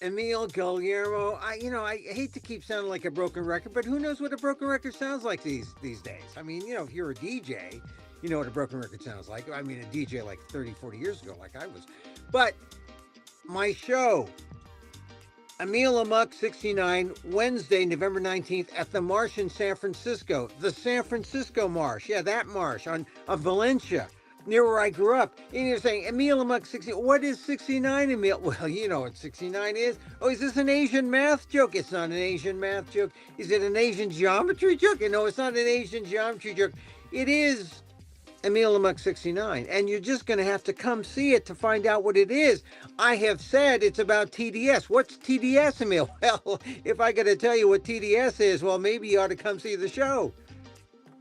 Emil, Guillermo. I hate to keep sounding like a broken record, but who knows what a broken record sounds like these days? I mean, if you're a DJ, you know what a broken record sounds like. I mean, a DJ like 30, 40 years ago, like I was. But my show, Emil Amok 69, Wednesday, November 19th at the Marsh in San Francisco. The San Francisco Marsh. Yeah, that Marsh on Valencia, near where I grew up. And you're saying, Emil Amok 69, what is 69, Emil? Well, you know what 69 is. Oh, is this an Asian math joke? It's not an Asian math joke. Is it an Asian geometry joke? No, it's not an Asian geometry joke. It is Emil Amok 69, and you're just going to have to come see it to find out what it is. I have said it's about TDS. What's TDS, Emil? Well, if I got to tell you what TDS is, well, maybe you ought to come see the show.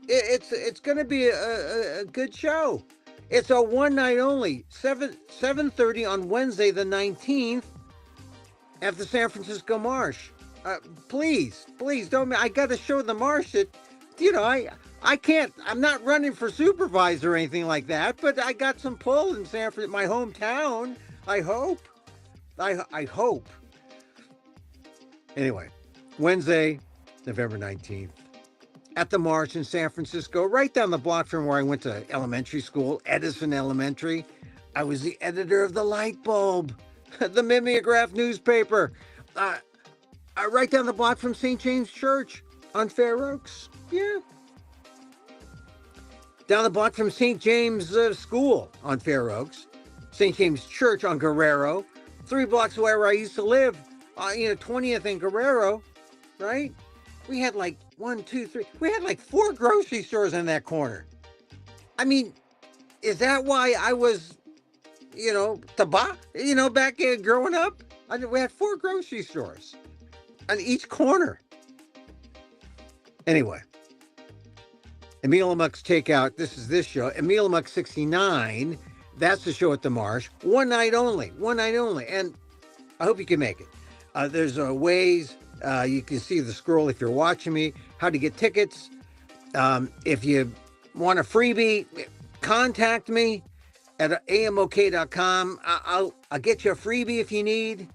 It's going to be a good show. It's a one night only, 7:30 on Wednesday the 19th at the San Francisco Marsh. Please don't. I got to show the Marsh that, I can't. I'm not running for supervisor or anything like that, but I got some pull in San Francisco, my hometown. I hope. I hope. Anyway, Wednesday, November 19th, at the Marsh in San Francisco, right down the block from where I went to elementary school, Edison Elementary. I was the editor of the Light Bulb, the mimeograph newspaper, right down the block from St. James Church on Fair Oaks. Yeah. Down the block from St. James School on Fair Oaks, St. James Church on Guerrero, 3 blocks away where I used to live, 20th and Guerrero, right? We had like 1, 2, 3. We had like 4 grocery stores in that corner. I mean, is that why I was, back growing up? We had 4 grocery stores on each corner. Anyway, Emil Amok's Takeout. This is this show. Emil Amok 69. That's the show at the Marsh. One night only. And I hope you can make it. There's ways. You can see the scroll if you're watching me. How to get tickets. If you want a freebie, contact me at amok.com. I'll get you a freebie if you need.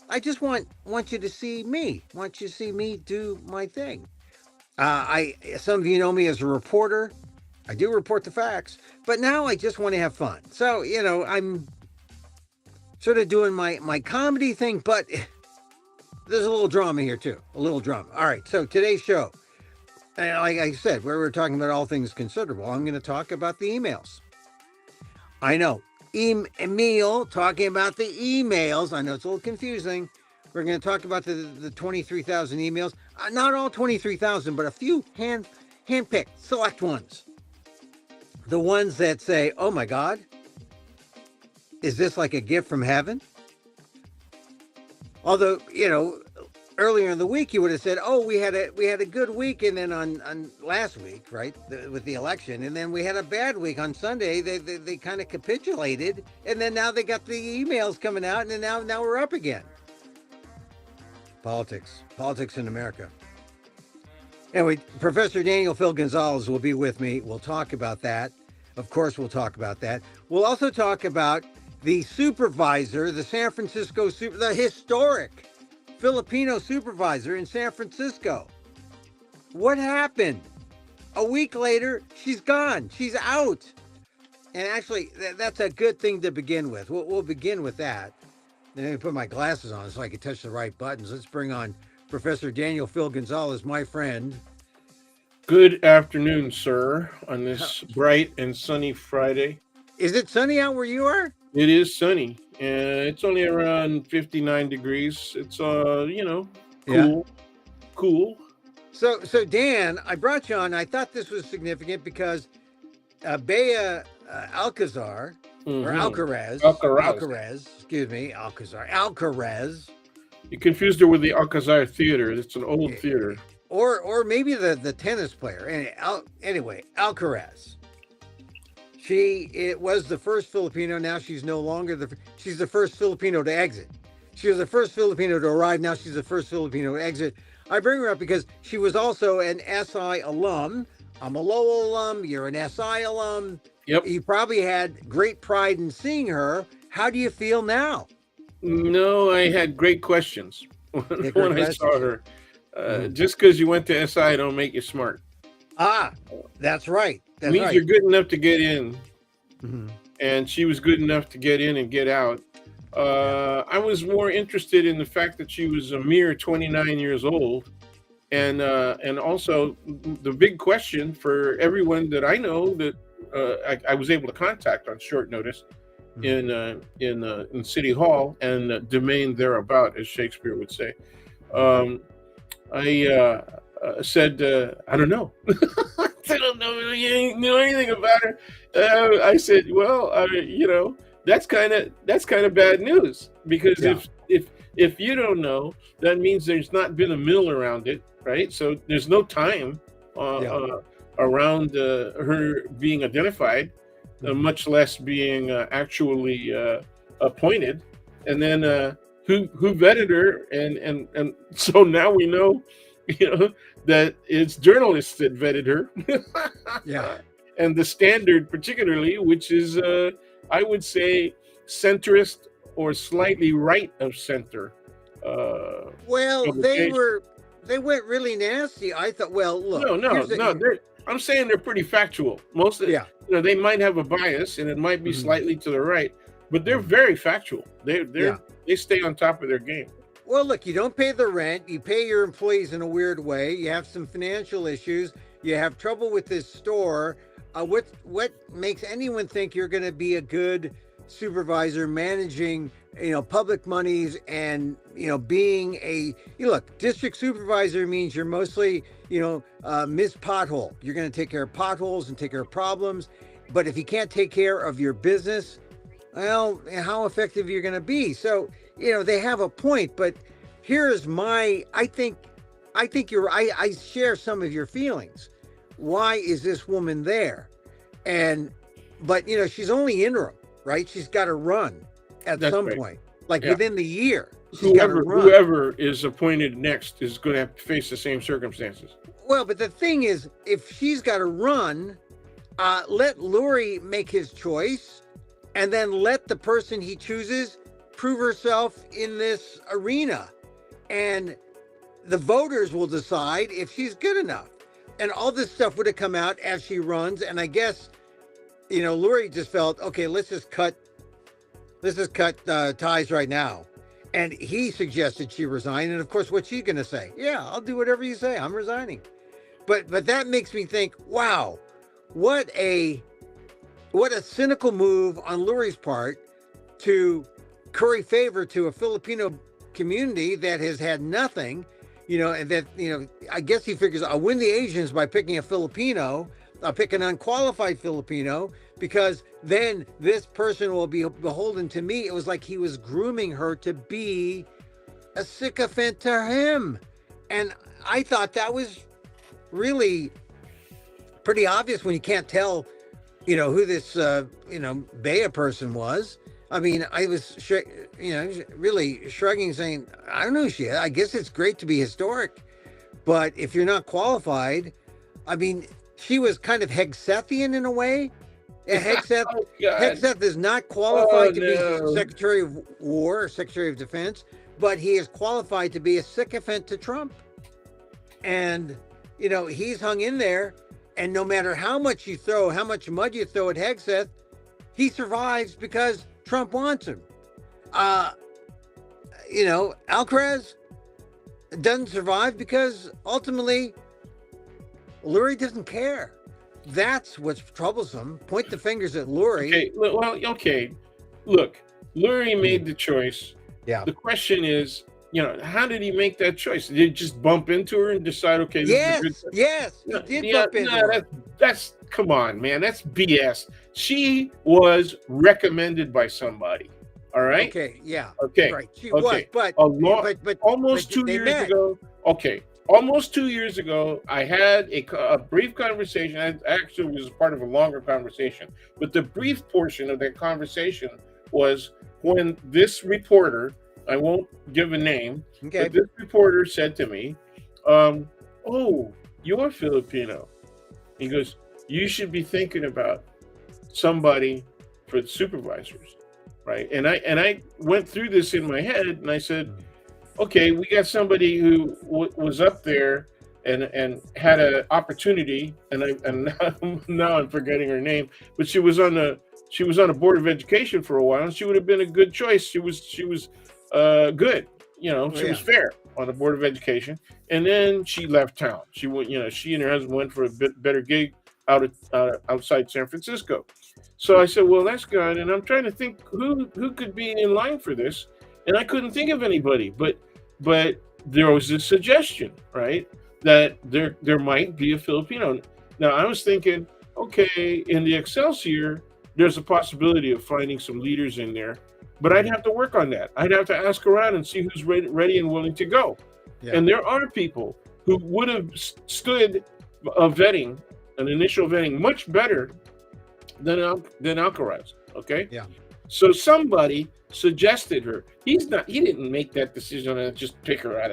I just want you to see me. Want you to see me do my thing. Some of you know me as a reporter. I do report the facts, but now I just want to have fun. So, I'm sort of doing my comedy thing, but there's a little drama here too. A little drama. All right. So today's show, and like I said, where we're talking about all things considerable, I'm going to talk about the emails. I know. Emil talking about the emails. I know it's a little confusing. We're going to talk about the 23,000 emails. Not all 23,000, but a few handpicked, select ones. The ones that say, oh my God, is this like a gift from heaven? Although, earlier in the week, you would have said, oh, we had a good week. And then on last week, right, with the election. And then we had a bad week on Sunday. They kind of capitulated. And then now they got the emails coming out. And then now we're up again. Politics in America. Anyway, Professor Daniel Phil Gonzalez will be with me. We'll talk about that. Of course, we'll talk about that. We'll also talk about the supervisor, the San Francisco, the historic Filipino supervisor in San Francisco. What happened? A week later, she's gone. She's out. And actually, that's a good thing to begin with. We'll begin with that. Then let me put my glasses on so I can touch the right buttons. Let's bring on Professor Daniel Phil Gonzalez, my friend. Good afternoon, sir, on this bright and sunny Friday. Is it sunny out where you are? It is sunny, and it's only around 59 degrees. It's, cool. Yeah. Cool. So Dan, I brought you on. I thought this was significant because Bea Alcazar, or Alcaraz, Alcaraz. You confused her with the Alcazar Theater. It's an old theater. Or maybe the tennis player. Anyway, Alcaraz. It was the first Filipino. Now she's no longer she's the first Filipino to exit. She was the first Filipino to arrive. Now she's the first Filipino to exit. I bring her up because she was also an SI alum. I'm a Lowell alum. You're an SI alum. Yep. You probably had great pride in seeing her. How do you feel now? No, I had great questions Yeah, great when I saw questions. her. Mhm. Just because you went to SI don't make you smart. Ah, that's right. It That's means you're right. good enough to get in, Mhm. and she was good enough to get in and get out. Yeah. I was more interested in the fact that she was a mere 29 years old, Mhm. and also the big question for everyone that I know that I was able to contact on short notice Mhm. in City Hall and domain thereabout, as Shakespeare would say. Mhm. Um, I said, I don't know. I don't know, you know anything about her. I said, well, that's kind of bad news, because Yeah. if you don't know, that means there's not been a mill around it, right? So there's no time Yeah. around her being identified, Mhm. much less being actually appointed. And then who vetted her, and so now we know, you know, that it's journalists that vetted her, Yeah. and the Standard particularly, which is I would say centrist or slightly right of center uh, Well, publication. they went really nasty. I thought, well, look, No, no, here's no. the I'm saying they're pretty factual. Most of, yeah. they might have a bias, and it might be Mhm. slightly to the right, but they're Mhm. very factual. Yeah. They stay on top of their game. Well, look, you don't pay the rent, you pay your employees in a weird way, you have some financial issues, you have trouble with this store. What makes anyone think you're going to be a good supervisor managing, public monies and, being look, district supervisor means you're mostly, miss pothole. You're going to take care of potholes and take care of problems. But if you can't take care of your business, well, how effective you're going to be. So, they have a point, but here's my, I think I share some of your feelings. Why is this woman there? And, but, she's only interim, right? She's got to run at That's some right. point, like Yeah. within the year, she's got to Whoever run. whoever is appointed next is going to have to face the same circumstances. Well, but the thing is, if she's got to run, let Lurie make his choice, and then let the person he chooses prove herself in this arena. And the voters will decide if she's good enough. And all this stuff would have come out as she runs. And I guess, Lurie just felt, okay, let's just cut ties right now. And he suggested she resign. And of course, what's she going to say? Yeah, I'll do whatever you say. I'm resigning. But that makes me think, wow, what a what a cynical move on Lurie's part to curry favor to a Filipino community that has had nothing, and that, I guess he figures I'll win the Asians by picking a Filipino, I'll pick an unqualified Filipino, because then this person will be beholden to me. It was like he was grooming her to be a sycophant to him. And I thought that was really pretty obvious when you can't tell, who this, Bea person was. I mean, I was, really shrugging, saying, I don't know who she is. I guess it's great to be historic, but if you're not qualified, I mean, she was kind of Hegsethian in a way. Hegseth, Oh God! Hegseth is not Oh qualified to be no! Secretary of War or Secretary of Defense, but he is qualified to be a sycophant to Trump. And, he's hung in there. And no matter how much you throw, how much mud you throw at Hegseth, he survives because Trump wants him. Uh, Alcrez doesn't survive because ultimately Lurie doesn't care. That's what's troublesome. Point the fingers at Lurie. Okay, well, okay. Look, Lurie Hmm. made the choice. Yeah. The question is, how did he make that choice? Did he just bump into her and decide, okay, this is a good? Yes, he No, did yeah, bump into no, her. that's come on, man. That's BS. She was recommended by somebody. All right. Okay, yeah, Okay. right. She was, Okay. but A lot. but Almost two they years met. ago. Okay. Almost 2 years ago, I had a brief conversation. I actually was part of a longer conversation, but the brief portion of that conversation was when this reporter, I won't give a name, Okay. but this reporter said to me, "Oh, you're Filipino." He goes, "You should be thinking about somebody for the supervisors." right? And I went through this in my head, and I said, okay, we got somebody who was up there and had an opportunity, and now I'm forgetting her name, but she was on a board of education for a while, and she would have been a good choice. She was good, Oh, she was yeah. fair on the board of education, and then she left town. She went, she and her husband went for a bit better gig outside San Francisco. So I said, well, that's good, and I'm trying to think who could be in line for this, and I couldn't think of anybody, but there was a suggestion, right, that there might be a Filipino. Now I was thinking, okay, in the Excelsior, there's a possibility of finding some leaders in there, but I'd have to work on that. I'd have to ask around and see who's ready and willing to go. Yeah. And there are people who would have stood a vetting, an initial vetting, much better than Alcaraz. Okay. Yeah. So somebody suggested her. He didn't make that decision and just pick her out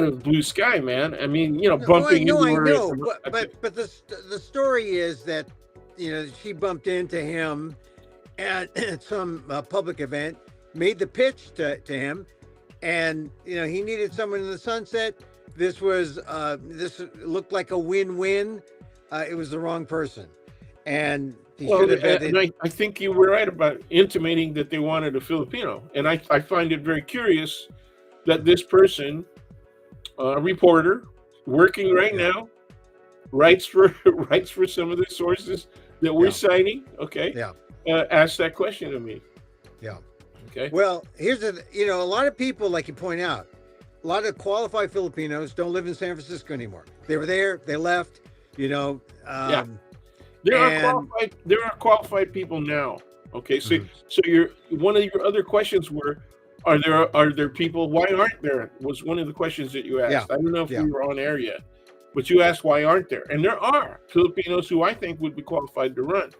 of blue sky, man. I mean, bumping into her. No, but the story is that she bumped into him at some public event, made the pitch to him, and he needed someone in the Sunset. This looked like a win-win. It was the wrong person, and I think you were right about intimating that they wanted a Filipino, and I find it very curious that this person, a reporter working right now, writes for some of the sources that we're citing. Okay, asked that question of me. Yeah. Okay. Well, here's a lot of people, like you point out, a lot of qualified Filipinos don't live in San Francisco anymore. They were there, they left. There are qualified people now. Okay, so one of your other questions were, are there people? Why aren't there? Was one of the questions that you asked. Yeah. I don't know if we were on air yet, but you asked why aren't there? And there are Filipinos who I think would be qualified to run.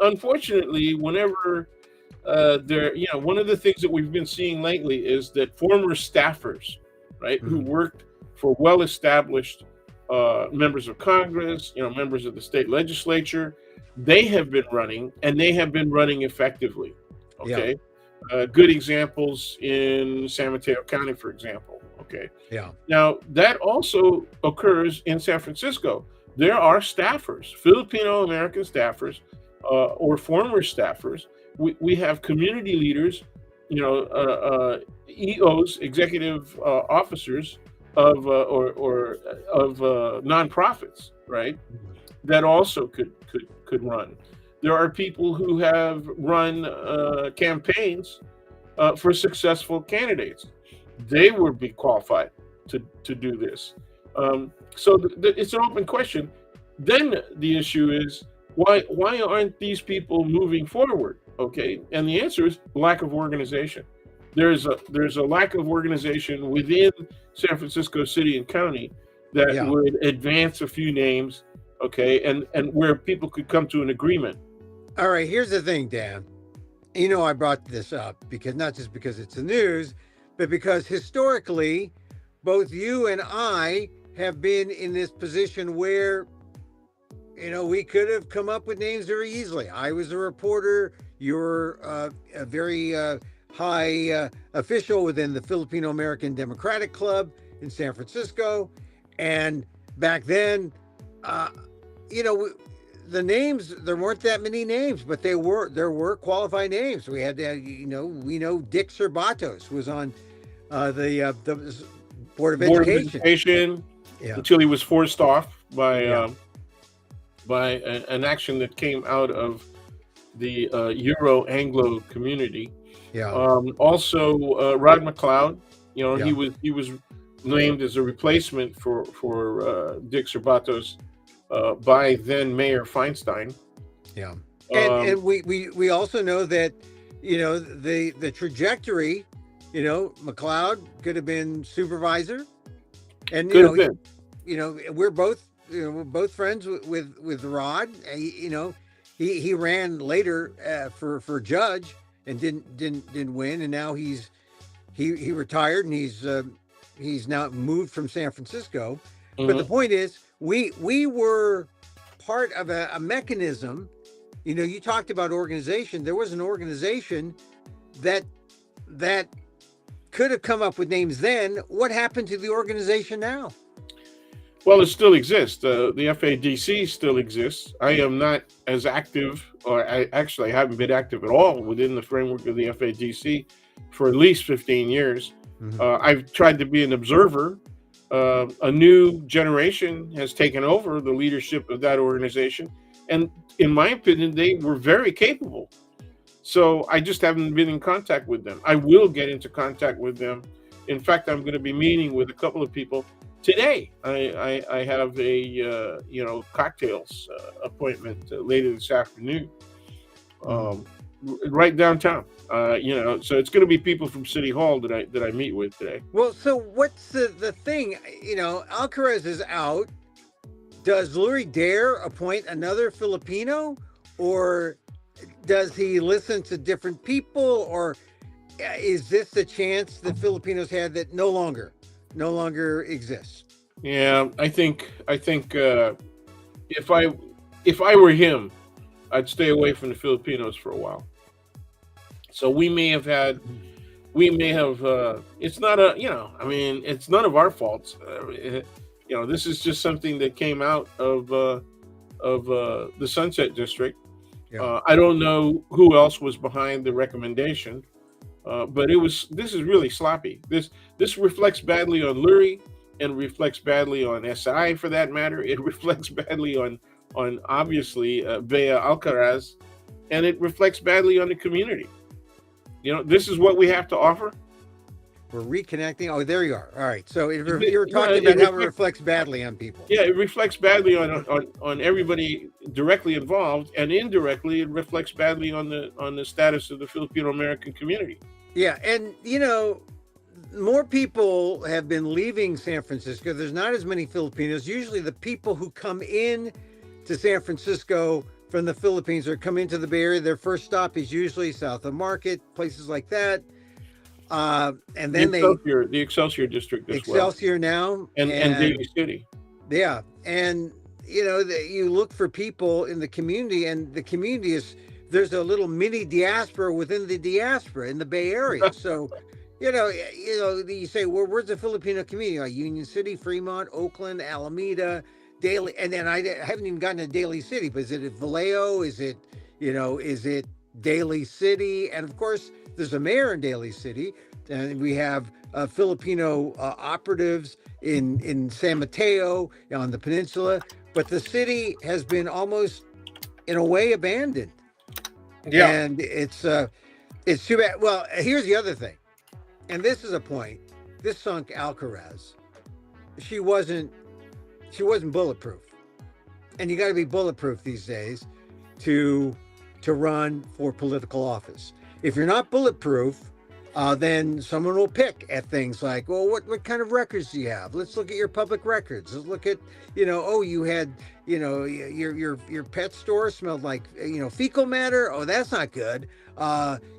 Unfortunately, whenever one of the things that we've been seeing lately is that former staffers, right, who worked for well-established members of Congress, members of the state legislature, they have been running, and they have been running effectively. Okay. Good examples in San Mateo County, for example. Okay. Yeah. Now that also occurs in San Francisco. There are staffers, Filipino American staffers, or former staffers. We have community leaders, EOs, executive officers of nonprofits, right? That also could run. There are people who have run campaigns for successful candidates. They would be qualified to do this. So it's an open question. Then the issue is, why aren't these people moving forward? Okay, and the answer is lack of organization. There's a lack of organization within San Francisco City and County that would advance a few names, okay, and where people could come to an agreement. All right, here's the thing, Dan. I brought this up because not just because it's the news, but because historically, both you and I have been in this position where, we could have come up with names very easily. I was a reporter. You're a very high official within the Filipino American Democratic Club in San Francisco. And back then, the names, there weren't that many names, but there were qualified names. We had, we know Dick Cerbatos, who was on the Board of Education. Until he was forced off by an action that came out of the Euro-Anglo community. Also, Rod McLeod, he was named as a replacement for Dick Cerbatos by then Mayor Feinstein. And we also know that the trajectory, McLeod could have been supervisor, and we're both friends with Rod. He ran later for judge and didn't win, and now he retired, and he's now moved from San Francisco. But the point is, we were part of a mechanism You know, you talked about organization. There was an organization that that could have come up with names then. What happened to the organization now? Well, it still exists. The FADC still exists. I am not as active, or I actually haven't been active at all within the framework of the FADC for at least 15 years. Mhm. I've tried to be an observer. A new generation has taken over the leadership of that organization. And in my opinion, they were very capable. So I just haven't been in contact with them. I will get into contact with them. In fact, I'm going to be meeting with a couple of people today. I have a cocktails appointment later this afternoon, um, right downtown. So it's going to be people from City Hall that I meet with today. Well, so what's the thing? You know, Alcaraz is out. Does Lurie dare appoint another Filipino, or does he listen to different people, or is this the chance that Filipinos had that no longer exists? Yeah, I think if I were him, I'd stay away from the Filipinos for a while. So we may have it's not it's none of our faults. This is just something that came out of the Sunset District. Yeah. I don't know who else was behind the recommendation, but this is really sloppy. This reflects badly on Lurie, and reflects badly on SI for that matter. It reflects badly on obviously Bea Alcaraz, and it reflects badly on the community. This is what we have to offer. We're reconnecting. Oh, there you are. All right. So you were talking about how it reflects badly on people. Yeah, it reflects badly on everybody directly involved, and indirectly it reflects badly on the status of the Filipino American community. Yeah, and more people have been leaving San Francisco. There's not as many Filipinos. Usually the people who come in to San Francisco from the Philippines or come into the Bay Area, their first stop is usually south of Market, places like that. And then the Excelsior district as well. Excelsior now. And Daly City. Yeah. And, you look for people in the community, and the community there's a little mini diaspora within the diaspora in the Bay Area. So, you say, well, where's the Filipino community? Like Union City, Fremont, Oakland, Alameda, Daly. And then I haven't even gotten to Daly City, but is it Vallejo? Is it Daly City? And of course, there's a mayor in Daly City, and we have Filipino operatives in San Mateo on the peninsula. But the city has been almost, in a way, abandoned. Yeah, and it's too bad. Well, here's the other thing, and this is a point. This sunk Alcaraz. She wasn't bulletproof, and you got to be bulletproof these days to run for political office. If you're not bulletproof, then someone will pick at things like, well, what kind of records do you have? Let's look at your public records. Let's look at, you had, your pet store smelled like, fecal matter. Oh, that's not good.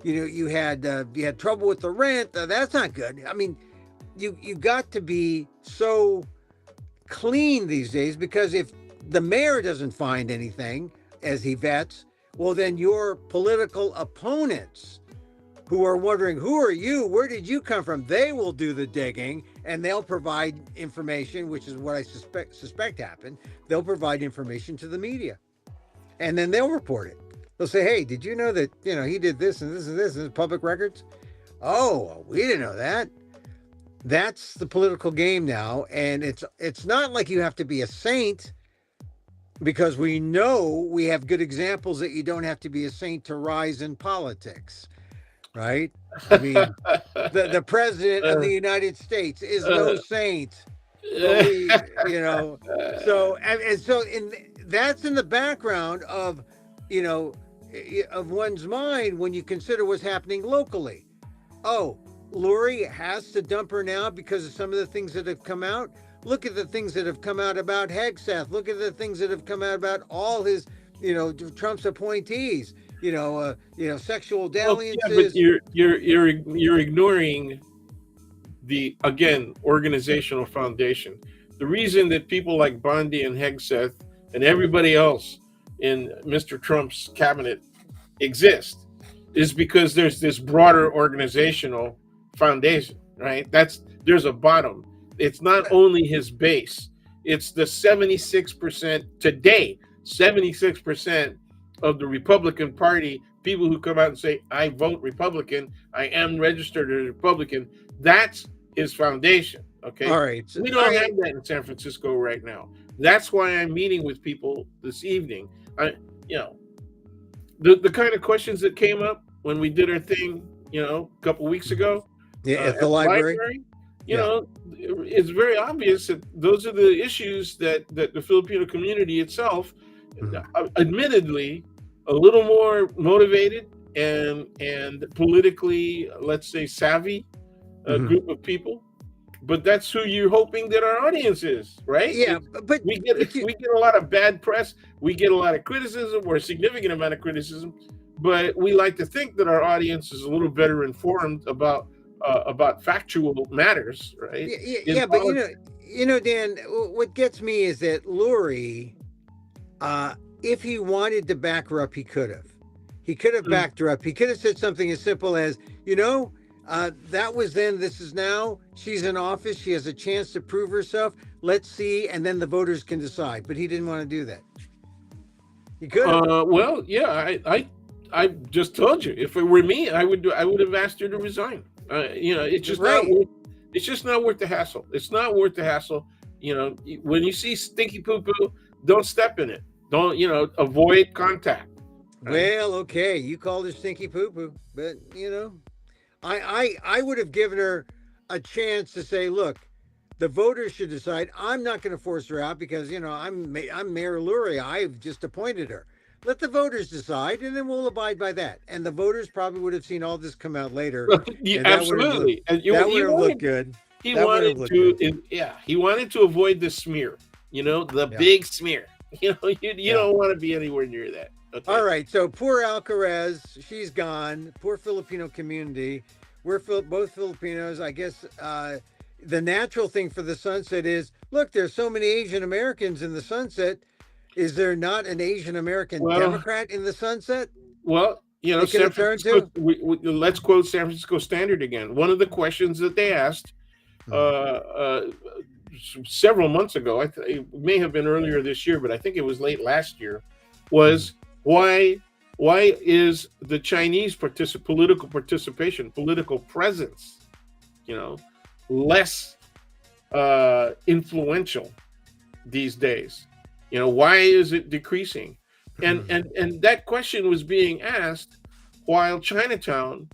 You had trouble with the rent. That's not good. I mean, you got to be so clean these days, because if the mayor doesn't find anything as he vets, well, then your political opponents, who are wondering, who are you? Where did you come from? They will do the digging, and they'll provide information, which is what I suspect happened. They'll provide information to the media, and then they'll report it. They'll say, hey, did you know that, he did this and this and this in public records? Oh, we didn't know that. That's the political game now. And it's not like you have to be a saint, because we know we have good examples that you don't have to be a saint to rise in politics. Right? I mean, the president of the United States is no saint. So that's in the background of, of one's mind when you consider what's happening locally. Oh, Lurie has to dump her now because of some of the things that have come out. Look at the things that have come out about Hegseth. Look at the things that have come out about all his, Trump's appointees. Sexual dalliances. Well, yeah, but you're ignoring the, again, organizational foundation. The reason that people like Bondi and Hegseth and everybody else in Mr. Trump's cabinet exist is because there's this broader organizational foundation, right? There's a bottom. It's not only his base, it's the 76% today, 76% of the Republican Party, people who come out and say, I vote Republican, I am registered as a Republican. That's his foundation. Okay. All right. We don't have that in San Francisco right now. That's why I'm meeting with people this evening. You know, the kind of questions that came up when we did our thing, a couple weeks ago, at the library. You know, it's very obvious that those are the issues that the Filipino community itself, admittedly, a little more motivated and politically, let's say, savvy group of people. But that's who you're hoping that our audience is, right? Yeah, but we get a lot of bad press, we get a lot of criticism, or a significant amount of criticism, but we like to think that our audience is a little better informed about factual matters, right? Yeah, but Dan, what gets me is that Lurie, if he wanted to back her up, he could have. He could have backed her up. He could have said something as simple as, that was then, this is now. She's in office. She has a chance to prove herself. Let's see, and then the voters can decide. But he didn't want to do that. He could have. Well, yeah, I just told you. If it were me, I would have asked her to resign. It's just it's just not worth the hassle. It's not worth the hassle. When you see stinky poo poo, don't step in it. Don't avoid contact. Right? Well, okay, you called her stinky poo poo, but I would have given her a chance to say, look, the voters should decide. I'm not going to force her out because I'm Mayor Lurie. I've just appointed her. Let the voters decide, and then we'll abide by that. And the voters probably would have seen all this come out later. Absolutely, that would have looked good. He wanted to avoid the smear. Big smear. You don't want to be anywhere near that. Okay. All right, so poor Alcaraz, she's gone. Poor Filipino community. We're both Filipinos. I guess the natural thing for the Sunset is, look, there's so many Asian Americans in the Sunset. Is there not an Asian American Democrat in the Sunset? Well, San Francisco, let's quote San Francisco Standard again. One of the questions that they asked several months ago, it may have been earlier this year, but I think it was late last year, was why is the Chinese political participation, political presence, less influential these days? Why is it decreasing? And that question was being asked while Chinatown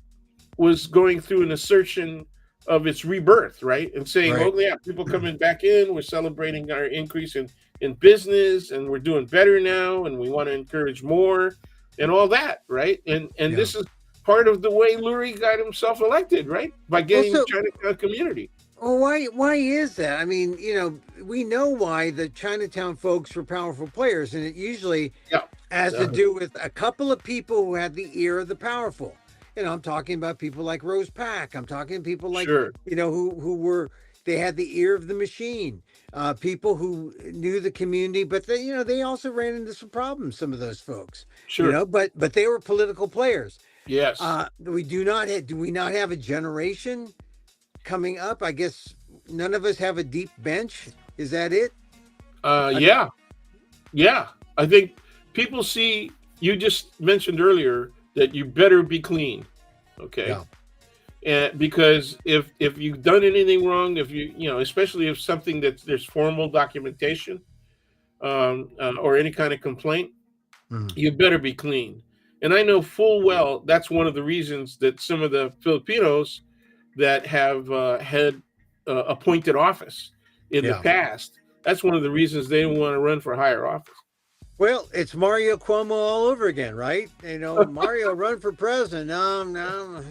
was going through an assertion of its rebirth, right? And saying, right. Oh yeah, people coming back in, we're celebrating our increase in business, and we're doing better now, and we want to encourage more, and all that, right? And this is part of the way Lurie got himself elected, right? By getting the Chinatown community. Well, why is that? I mean, we know why the Chinatown folks were powerful players, and it usually has to do with a couple of people who had the ear of the powerful. I'm talking about people like Rose Pack. I'm talking people like, who they had the ear of the machine. People who knew the community, but they also ran into some problems, some of those folks. Sure. But they were political players. Yes. Do we not have a generation coming up? I guess none of us have a deep bench. Is that it? Yeah. I think people see, you just mentioned earlier that you better be clean. Okay. Yeah. And because if you've done anything wrong, if especially if something there's formal documentation, or any kind of complaint, you better be clean. And I know full well that's one of the reasons that some of the Filipinos that have had appointed office in the past, that's one of the reasons they didn't want to run for higher office. Well, it's Mario Cuomo all over again, right? Mario run for president. No.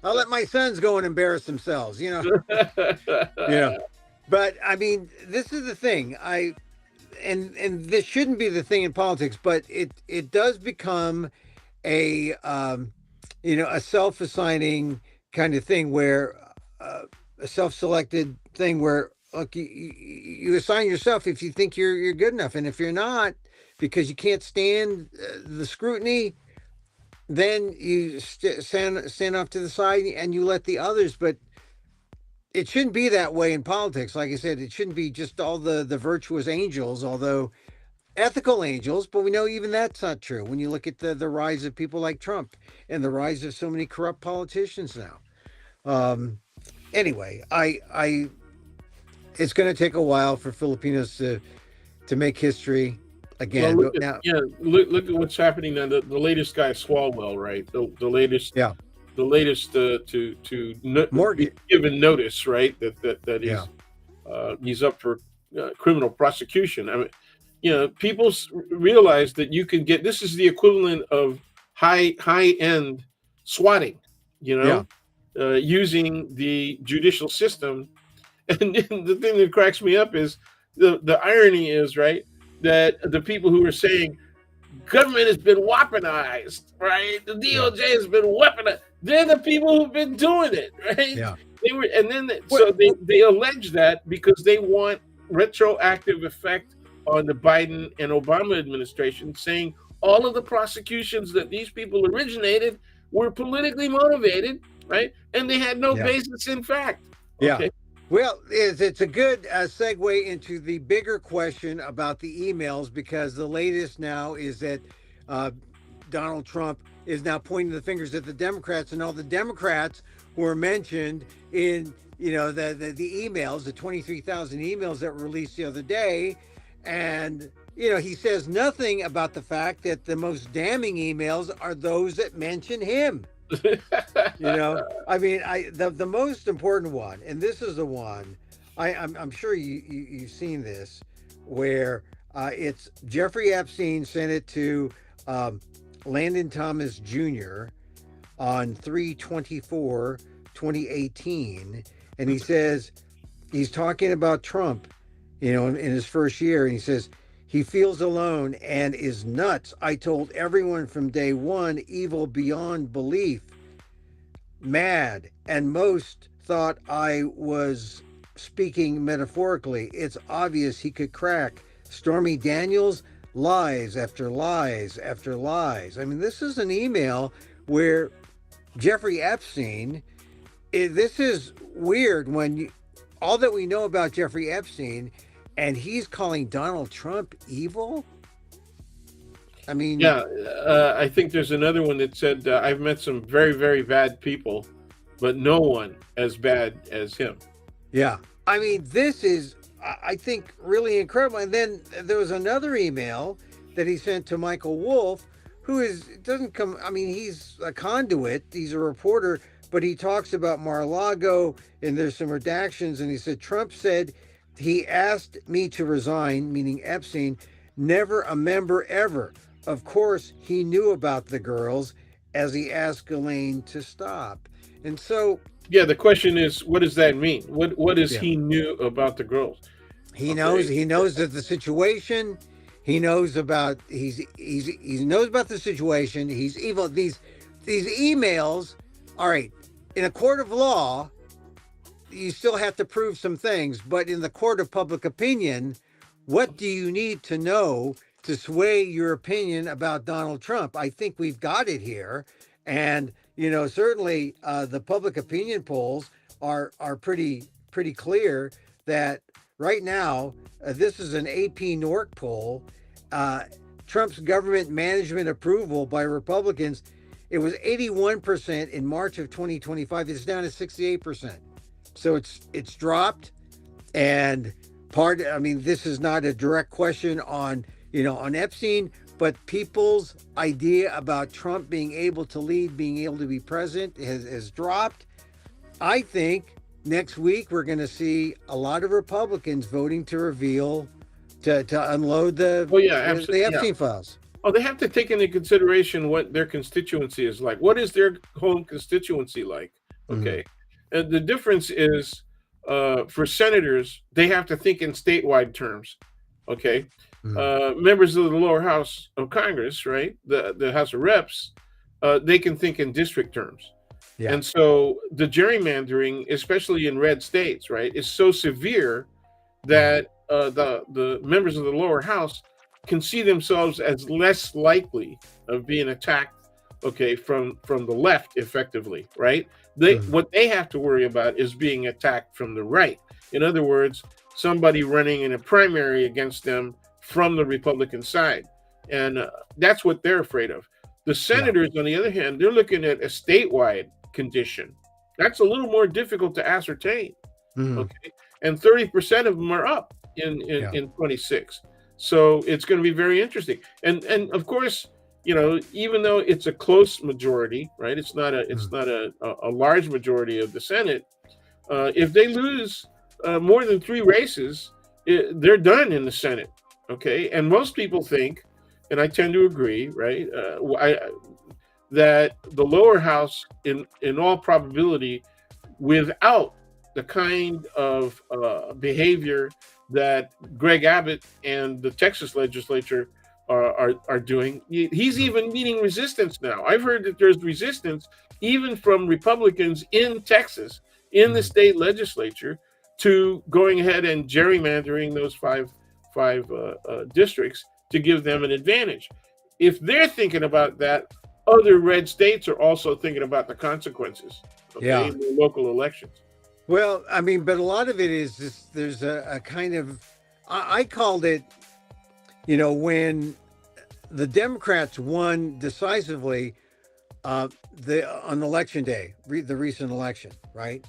I'll let my sons go and embarrass themselves, Yeah. But I mean, this is the thing. And this shouldn't be the thing in politics, but it does become a self-assigning kind of thing where a self-selected thing where, look, you assign yourself if you think you're good enough, and if you're not, because you can't stand the scrutiny, then you stand off to the side and you let the others. But it shouldn't be that way in politics. Like I said, it shouldn't be just all the virtuous angels, although ethical angels, but we know even that's not true when you look at the rise of people like Trump and the rise of so many corrupt politicians now. Um, anyway, I it's going to take a while for Filipinos to make history Well, again. But now, look at what's happening now. The latest guy, Swalwell, right? The latest, yeah, be Morgan, given notice, right? That yeah, he's up for criminal prosecution. I mean, people realize that you can get, this is the equivalent of high end swatting, yeah, using the judicial system. And the thing that cracks me up is the irony is, right, that the people who are saying government has been weaponized, right? The yeah, DOJ has been weaponized. They're the people who've been doing it, right? yeah. They were, and then What, so they allege that because they want retroactive effect on the Biden and Obama administration, saying all of the prosecutions that these people originated were politically motivated, right? And they had no yeah, basis in fact. yeah. Okay. Well, it's a good segue into the bigger question about the emails, because the latest now is that uh, Donald Trump is now pointing the fingers at the Democrats, and all the Democrats who were mentioned in the emails, the 23,000 emails that were released the other day, and he says nothing about the fact that the most damning emails are those that mention him. I mean, the most important one, and this is the one I'm sure you've seen this, where it's Jeffrey Epstein sent it to um, Landon Thomas Jr. on 3/24/2018, and he says he's talking about Trump, in his first year, and he says he feels alone and is nuts. I told everyone from day one, evil beyond belief, mad, and most thought I was speaking metaphorically. It's obvious he could crack. Stormy Daniels, lies after lies after lies. I mean, this is an email where Jeffrey Epstein, this is weird when all that we know about Jeffrey Epstein, and he's calling Donald Trump evil. I mean, Yeah, I think there's another one that said, I've met some very, very bad people, but no one as bad as him. yeah. I mean, this is, I think, really incredible. And then there was another email that he sent to Michael Wolff, who doesn't come, I mean, he's a conduit, he's a reporter, but he talks about Mar-a-Lago, and there's some redactions, and he said, Trump said he asked me to resign, meaning Epstein, never a member ever. Of course, he knew about the girls, as he asked Ghislaine to stop. And so, Yeah, the question is, what does that mean? What is yeah, he knew about the girls? he knows Okay. he knows that the situation, he knows about he knows about the situation. He's evil. These emails, all right, in a court of law, you still have to prove some things, but in the court of public opinion, what do you need to know to sway your opinion about Donald Trump? I think we've got it here. And, certainly the public opinion polls are pretty clear that right now, this is an AP Norc poll. Uh, Trump's government management approval by Republicans, it was 81% in March of 2025. It's down to 68%. So it's dropped, and I mean, this is not a direct question on Epstein, but people's idea about Trump being able to lead, being able to be president has dropped. I think next week we're going to see a lot of Republicans voting to reveal, to unload Oh yeah, the absolutely. Yeah. Epstein files. Oh, they have to take into consideration what their constituency is like. What is their home constituency like? Mm-hmm. Okay, and the difference is, for senators, they have to think in statewide terms. Okay, Mm-hmm. members of the lower house of Congress, right, the House of Reps, they can think in district terms. Yeah. And so the gerrymandering, especially in red states, right, is so severe Mm-hmm. that the members of the lower house can see themselves as less likely of being attacked, okay, from the left effectively, right? What they have to worry about is being attacked from the right. In other words, somebody running in a primary against them from the Republican side. And that's what they're afraid of. The senators, on the other hand, they're looking at a statewide condition. That's a little more difficult to ascertain. Okay. And 30% of them are up in 26. So it's going to be very interesting. And of course, even though it's a close majority, right? It's not a large majority of the Senate. If they lose more than 3 races, they're done in the Senate. Okay. And most people think, and I tend to agree, right, that the lower house, in all probability, without the kind of behavior that Greg Abbott and the Texas legislature are doing, he's even meeting resistance now. I've heard that there's resistance even from Republicans in Texas, in the state legislature, to going ahead and gerrymandering those five districts to give them an advantage. If they're thinking about that, other red states are also thinking about the consequences, okay, in the local elections. Well, I mean, but a lot of it is just, there's a kind of, I called it, when the Democrats won decisively on election day, the recent election, right?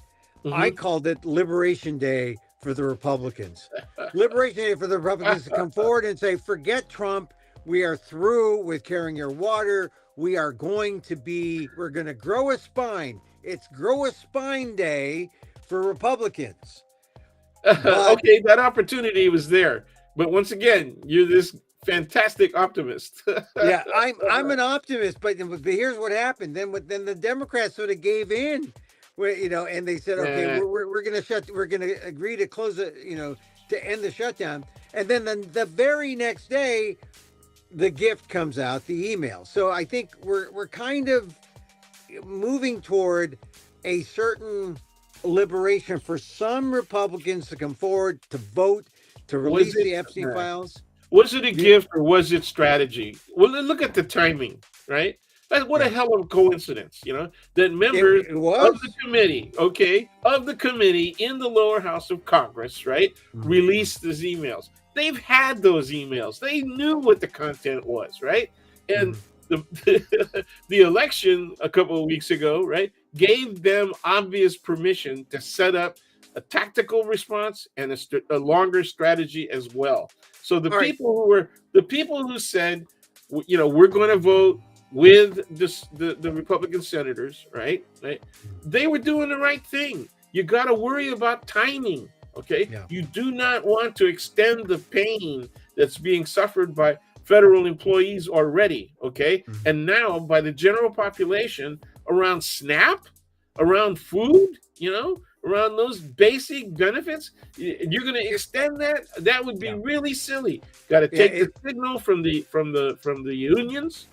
I called it Liberation Day for the Republicans. Liberation Day for the Republicans to come forward and say, forget Trump. We are through with carrying your water. We're going to grow a spine. It's Grow a Spine Day for Republicans. Okay, that opportunity was there. But once again, you're this fantastic optimist. Yeah, I'm an optimist, but here's what happened. Then the Democrats sort of gave in. And they said, okay, we're going to agree to close it, to end the shutdown. And then the very next day, the gift comes out, the email. So I think we're kind of moving toward a certain liberation for some Republicans to come forward to vote to release the Epstein files. Was it a gift or was it strategy? Well, look at the timing, right? What a hell of a coincidence, that members of the committee in the lower house of Congress, right, released these emails. They've had those emails. They knew what the content was, right? And the election a couple of weeks ago, right, gave them obvious permission to set up a tactical response and a longer strategy as well. So the people who said, we're going to vote with the Republican senators, right? They were doing the right thing. You got to worry about timing, okay? Yeah. You do not want to extend the pain that's being suffered by federal employees already, okay? And now by the general population around SNAP, around food, around those basic benefits, you're going to extend that? That would be really silly. Got to take the signal from the unions.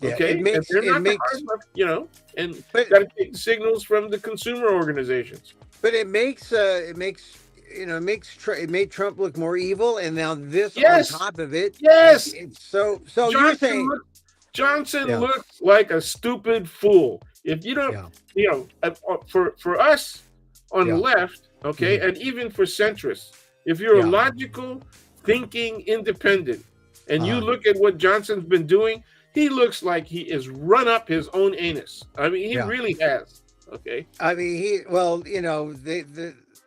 Okay, and they're not the hard left, and got to take signals from the consumer organizations. But it made Trump look more evil, and now this on top of it. Yes. So you're saying Johnson looks like a stupid fool. If you don't, for us on the left, okay, and even for centrists, if you're a logical, thinking independent, and you look at what Johnson's been doing. He looks like he has run up his own anus. I mean, he really has. Okay. I mean,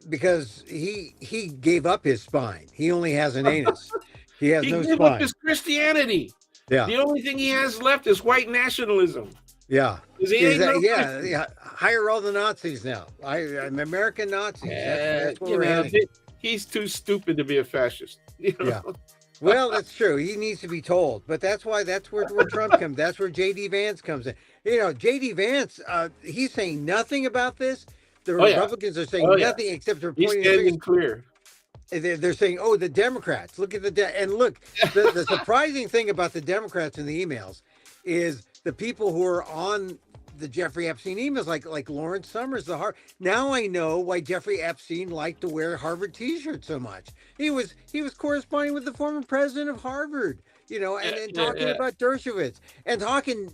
because he gave up his spine. He only has an anus. He has no spine. He gave up his Christianity. Yeah. The only thing he has left is white nationalism. Yeah. Hire all the Nazis now. I'm American Nazis. That's what we're having. He's too stupid to be a fascist. Yeah. Well, that's true. He needs to be told, but that's where Trump comes. That's where J.D. Vance comes in. J.D. Vance, he's saying nothing about this. The Republicans are saying nothing except they're pointing. He's standing clear. They're saying, "Oh, the Democrats. Look at the surprising thing about the Democrats in the emails is the people who are on the Jeffrey Epstein emails, like Lawrence Summers, now I know why Jeffrey Epstein liked to wear Harvard T-shirts so much. He was corresponding with the former president of Harvard. and then yeah, talking yeah. about Dershowitz and talking,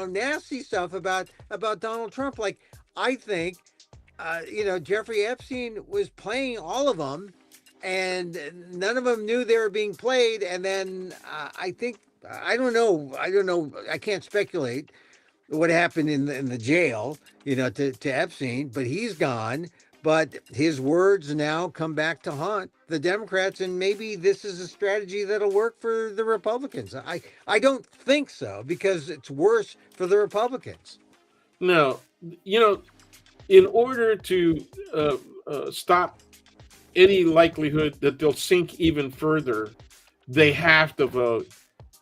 nasty stuff about Donald Trump. Like, I think, Jeffrey Epstein was playing all of them, and none of them knew they were being played. And then I think, I don't know, I can't speculate what happened in the jail, to Epstein, but he's gone. But his words now come back to haunt the Democrats, and maybe this is a strategy that'll work for the Republicans. I don't think so, because it's worse for the Republicans. No, you know, in order to stop any likelihood that they'll sink even further, they have to vote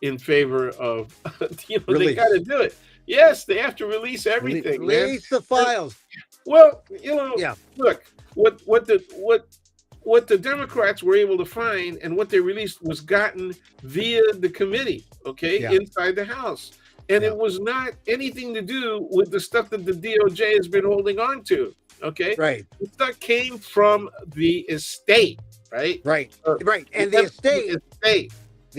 in favor of, they got to Release, do it. Yes, they have to release everything, man. release the files. Well, Yeah, look, what the Democrats were able to find and what they released was gotten via the committee, okay, yeah, inside the House. And yeah. it was not anything to do with the stuff that the DOJ has been holding on to, okay? Right, The stuff came from the estate, right? right, right. And The estate. the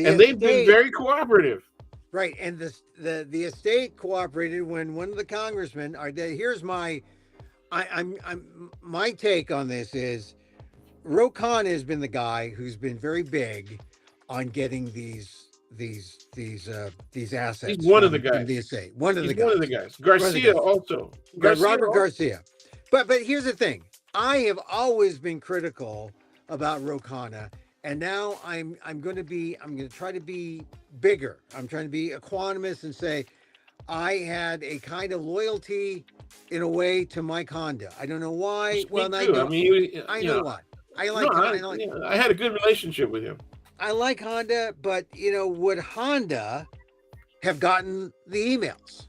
And they've been estate, very cooperative. right. And the estate cooperated when one of the congressmen here's my take on this is Ro Khanna has been the guy who's been very big on getting these assets. He's one of the from guys. the estate. One of He's the guys. one of the guys. Garcia also. Robert Garcia. But here's the thing. I have always been critical about Ro Khanna, and now I'm going to try to be bigger. I'm trying to be equanimous and say I had a kind of loyalty in a way to Mike Honda. I don't know why. Well, I know. I mean, I know why. I like. I had a good relationship with him. I like Honda, but would Honda have gotten the emails?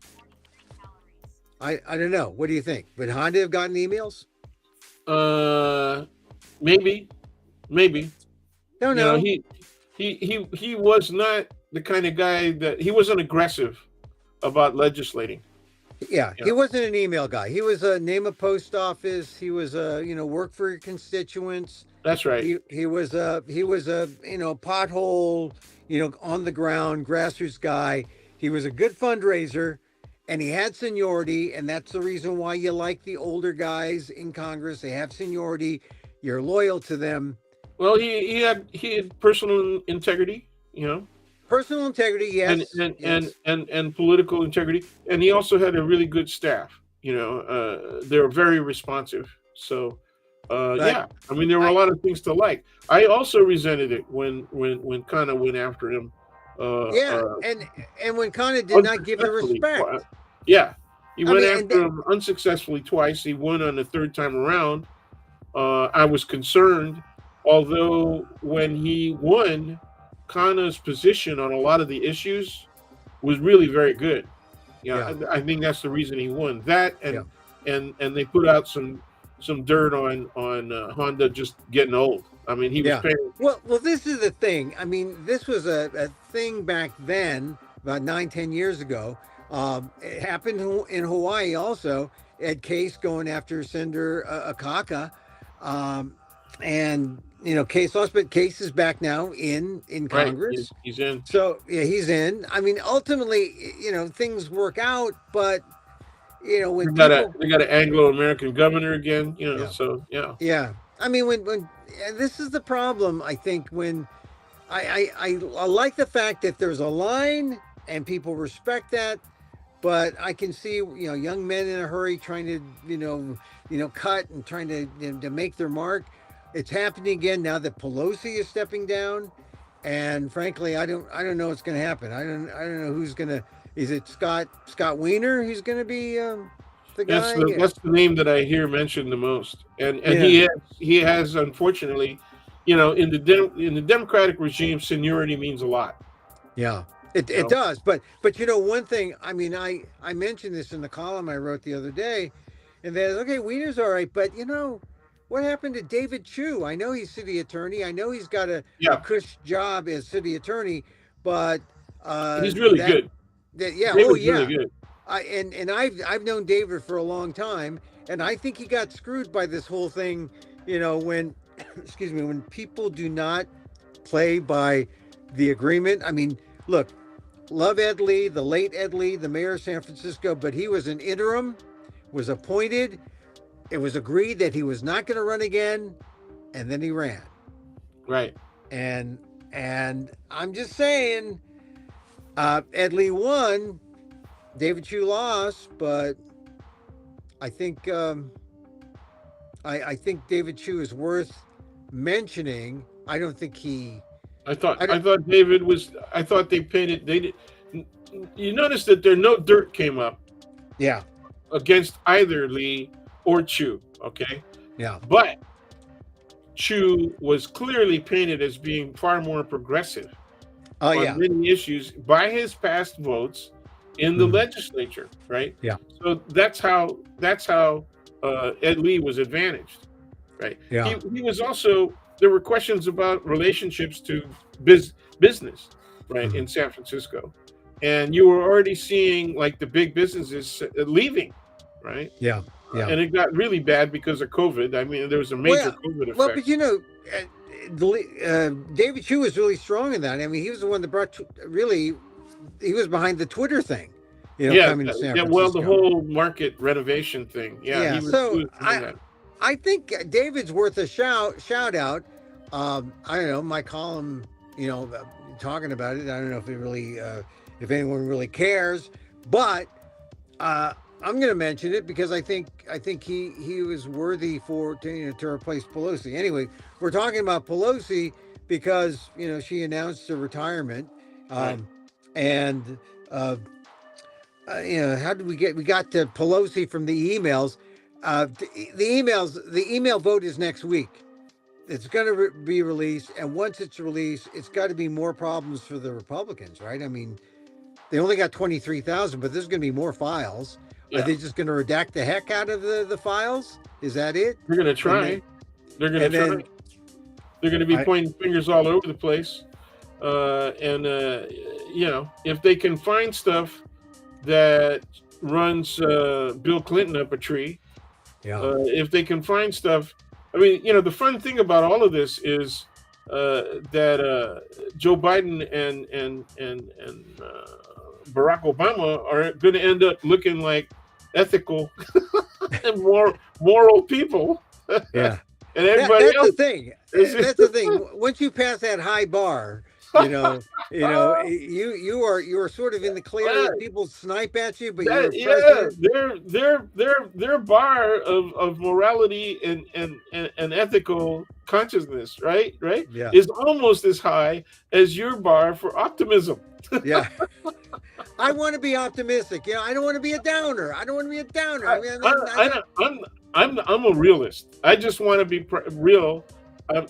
I don't know. What do you think? Would Honda have gotten the emails? Maybe. Don't know. He was not the kind of guy that he wasn't aggressive about legislating. Yeah, he wasn't an email guy. He was a name a post office. He was a work for your constituents. That's right. He was a pothole, on the ground grassroots guy. He was a good fundraiser, and he had seniority, and that's the reason why you like the older guys in Congress. They have seniority. You're loyal to them. Well, he had personal integrity, Personal integrity, yes, and political integrity, and he also had a really good staff. They were very responsive. So, yeah, I mean, there were a lot of things to like. I also resented it when Khanna went after him. And when Khanna did not give the respect. Yeah, he went after him unsuccessfully twice. He won on the third time around. I was concerned, although when he won, Khanna's position on a lot of the issues was really very good. I think that's the reason he won. That and they put out some dirt on Honda just getting old. I mean, he was paying. Well, this is the thing. I mean, this was a thing back then, about 9-10 years ago. It happened in Hawaii also. Ed Case going after Senator Akaka, and Case lost, but Case is back now in Congress. Right. He's in. So yeah, he's in. I mean, ultimately, things work out, but when we got an Anglo-American governor again. So yeah. Yeah, I mean, when this is the problem. I think when I like the fact that there's a line and people respect that, but I can see young men in a hurry trying to cut and trying to make their mark. It's happening again now that Pelosi is stepping down, and frankly, I don't know what's going to happen. I don't know who's going to. Is it Scott Wiener who's going to be the guy? That's the name that I hear mentioned the most, and he has unfortunately, in the Democratic regime, seniority means a lot. Yeah, it does. But one thing. I mean, I mentioned this in the column I wrote the other day, and that okay, Wiener's all right, but what happened to David Chu? I know he's city attorney. I know he's got a cush job as city attorney, but he's really good. David's really good. I've known David for a long time, and I think he got screwed by this whole thing. When when people do not play by the agreement. I mean, look, love Ed Lee, the late Ed Lee, the mayor of San Francisco, but he was an interim, was appointed. It was agreed that he was not going to run again, and then he ran. Right. And I'm just saying, Ed Lee won, David Chu lost, but I think I think David Chu is worth mentioning. I don't think he. I thought David was. I thought they painted. They did. You notice that there no dirt came up. Yeah. Against either Lee or Chu. Okay. Yeah. But Chu was clearly painted as being far more progressive on many issues by his past votes in the legislature. Right. Yeah. So that's how Ed Lee was advantaged. Right. Yeah. He was also. There were questions about relationships to business, right, in San Francisco. And you were already seeing like the big businesses leaving, right? Yeah. Yeah. And it got really bad because of COVID. I mean, there was a major COVID effect. Well, but you know, David Chu was really strong in that. I mean, he was the one that brought he was behind the Twitter thing, you know, coming to San Francisco. Well, the whole market renovation thing. Yeah. So I think David's worth a shout out. I don't know, my column, you know, talking about it. I don't know if it really, if anyone really cares, but I'm going to mention it because I think he was worthy to replace Pelosi. Anyway, we're talking about Pelosi because you know she announced her retirement, and you know, how did we got to Pelosi from the emails. The email vote is next week. It's going to be released, and once it's released, it's got to be more problems for the Republicans, right? I mean, they only got 23,000, but there's going to be more files. Yeah. Are they just going to redact the heck out of the files? Is that it? They're going to try. They're going to try. They're going to be pointing fingers all over the place, and you know, if they can find stuff that runs Bill Clinton up a tree. Yeah. If they can find stuff, I mean, you know, the fun thing about all of this is that Joe Biden and Barack Obama are going to end up looking like ethical and moral people. Yeah. And everybody that's else. The thing. That's the thing. Once you pass that high bar, you are sort of in the clear. Yeah. People snipe at you, but their bar of morality and ethical consciousness, right, yeah, is almost as high as your bar for optimism. Yeah. I want to be optimistic. You know, I don't want to be a downer. I mean, I'm a realist. I just want to be real.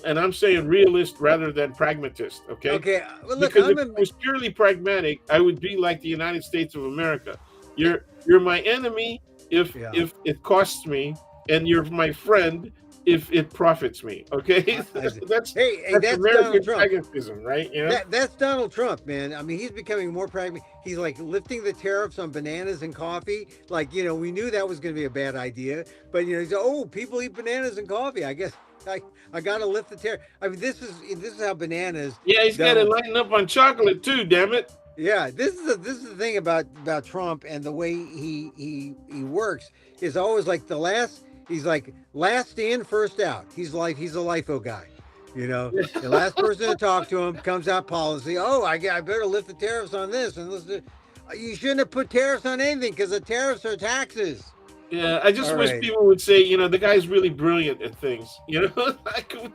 And I'm saying realist rather than pragmatist, okay? Okay. Well, look, because if it was purely pragmatic, I would be like the United States of America. You're my enemy if it costs me, and you're my friend if it profits me. Okay, that's American pragmatism, right? You know? That's Donald Trump, man. I mean, he's becoming more pragmatic. He's like lifting the tariffs on bananas and coffee. Like, you know, we knew that was going to be a bad idea, but you know, he's people eat bananas and coffee. I guess I gotta lift the tariff. I mean, this is how bananas. Yeah, he's got to lighten up on chocolate too. Damn it. Yeah, this is the thing about Trump and the way he works is always like he's like last in, first out. He's a LIFO guy, you know. The last person to talk to him comes out policy. Oh, I better lift the tariffs on this and listen. You shouldn't have put tariffs on anything because the tariffs are taxes. Yeah, I just wish people would say, you know, the guy's really brilliant at things. You know,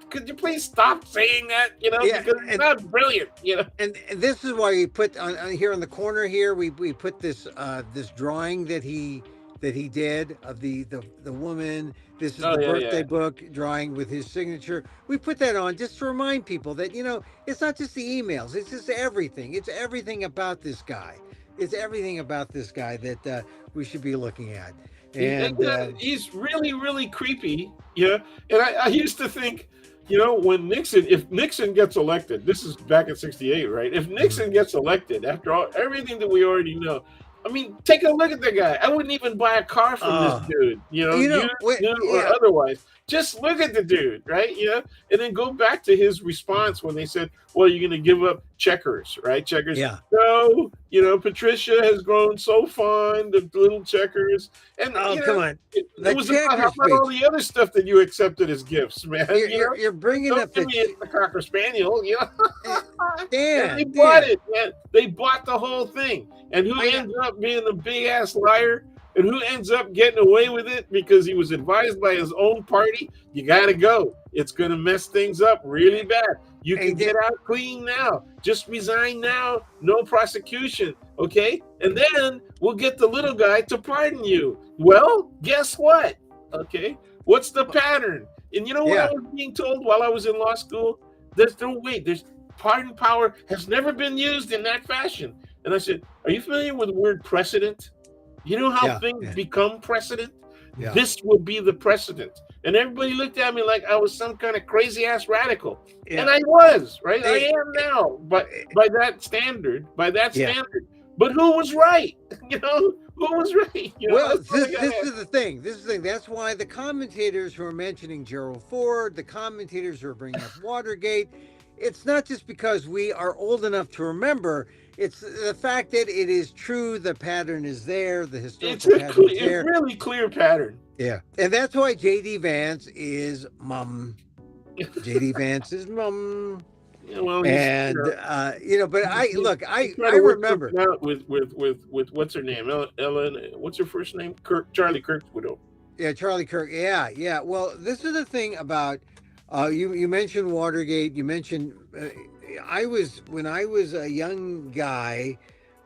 could you please stop saying that? You know, because it's not brilliant. You know, and this is why we put on here in the corner here. We put this this drawing that he did of the woman. This is the birthday book drawing with his signature. We put that on just to remind people that, you know, it's not just the emails. It's just everything. It's everything about this guy. It's everything about this guy that we should be looking at. And he's really, really creepy. Yeah. And I used to think, you know, if Nixon gets elected, this is back in '68, right? If Nixon gets elected, after everything that we already know, I mean, take a look at the guy. I wouldn't even buy a car from this dude, used, new or yeah. otherwise. Just look at the dude, right? And then go back to his response when they said, well, you're going to give up checkers, right? Checkers. Yeah. No, Patricia has grown so fond of little checkers. And, come on. It was about, how about all the other stuff that you accepted as gifts, man? You're bringing Don't up give me the Cocker Spaniel, Dan, they bought it, man. They bought the whole thing. And who ends up being the big ass liar? And who ends up getting away with it because he was advised by his own party? You got to go. It's going to mess things up really bad. You can get out clean now. Just resign now. No prosecution. Okay? And then we'll get the little guy to pardon you. Well, guess what? Okay? What's the pattern? And you know what I was being told while I was in law school? There's pardon power has never been used in that fashion. And I said, are you familiar with the word precedent? You know how things become precedent? Yeah. This will be the precedent. And everybody looked at me like I was some kind of crazy ass radical. Yeah. And I was, right? I am now, but by that standard. But who was right? Who was right? Well, this is the thing. That's why the commentators who are mentioning Gerald Ford, the commentators who are bringing up Watergate, it's not just because we are old enough to remember. It's the fact that it is true. The pattern is there. The historical pattern is there. It's a really clear pattern. Yeah, and that's why J.D. Vance is mum. J.D. Vance is mum. Yeah, well, but I remember with what's her name, Ellen. What's her first name? Charlie Kirk's widow. Yeah, Charlie Kirk. Yeah. Well, this is the thing about you mentioned Watergate. You mentioned. When I was a young guy,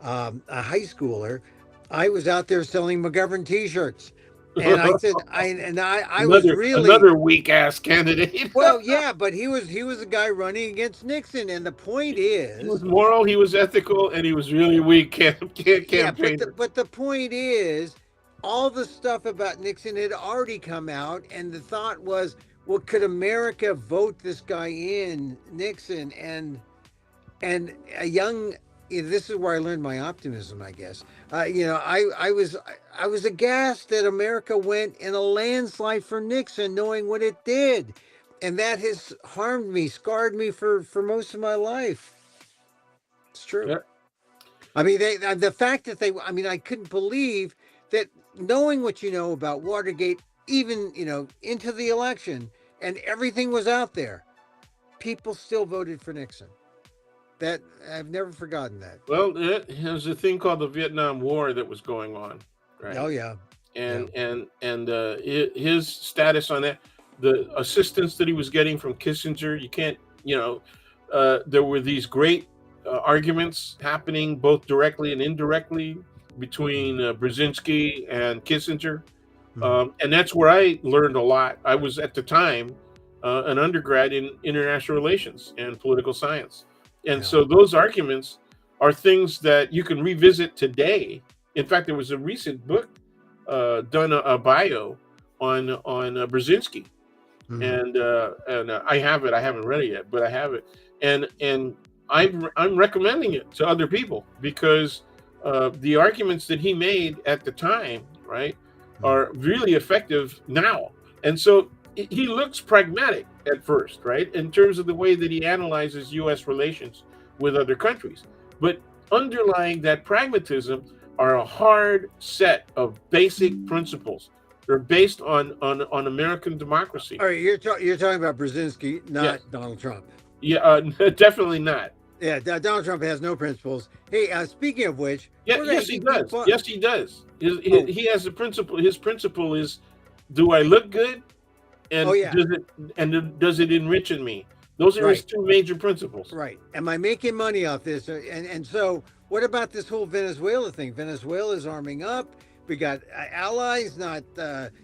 a high schooler, I was out there selling McGovern T-shirts, and I said, I was really another weak ass candidate. Well, yeah, but he was a guy running against Nixon, and the point is, he was moral, he was ethical, and he was really weak campaigner. Yeah, but the point is, all the stuff about Nixon had already come out, and the thought was, well, could America vote this guy in, Nixon, and a young? This is where I learned my optimism, I guess. I was aghast that America went in a landslide for Nixon, knowing what it did, and that has harmed me, scarred me for most of my life. It's true. Yeah. I mean, the fact that I couldn't believe that, knowing what you know about Watergate, even into the election. And everything was out there. People still voted for Nixon. That I've never forgotten that. Well, there's a thing called the Vietnam War that was going on, right? Oh yeah. And his status on that, the assistance that he was getting from Kissinger, you can't, there were these great arguments happening both directly and indirectly between Brzezinski and Kissinger. And that's where I learned a lot. I was at the time an undergrad in international relations and political science. And so those arguments are things that you can revisit today. In fact, there was a recent book done, a bio on Brzezinski. And I have it. I haven't read it yet, but I have it. And I'm recommending it to other people because the arguments that he made at the time, right, are really effective now. And so he looks pragmatic at first, right, in terms of the way that he analyzes U.S. relations with other countries. But underlying that pragmatism are a hard set of basic principles. They're based on American democracy. All right, you're talking about Brzezinski, not Donald Trump. Yeah, definitely not. Yeah, Donald Trump has no principles. Hey, speaking of which, yes, he does. Yes, he does. He has a principle. His principle is, do I look good? And does it enrich me? Those are his two major principles. Right. Am I making money off this? And so, what about this whole Venezuela thing? Venezuela's arming up. We got allies not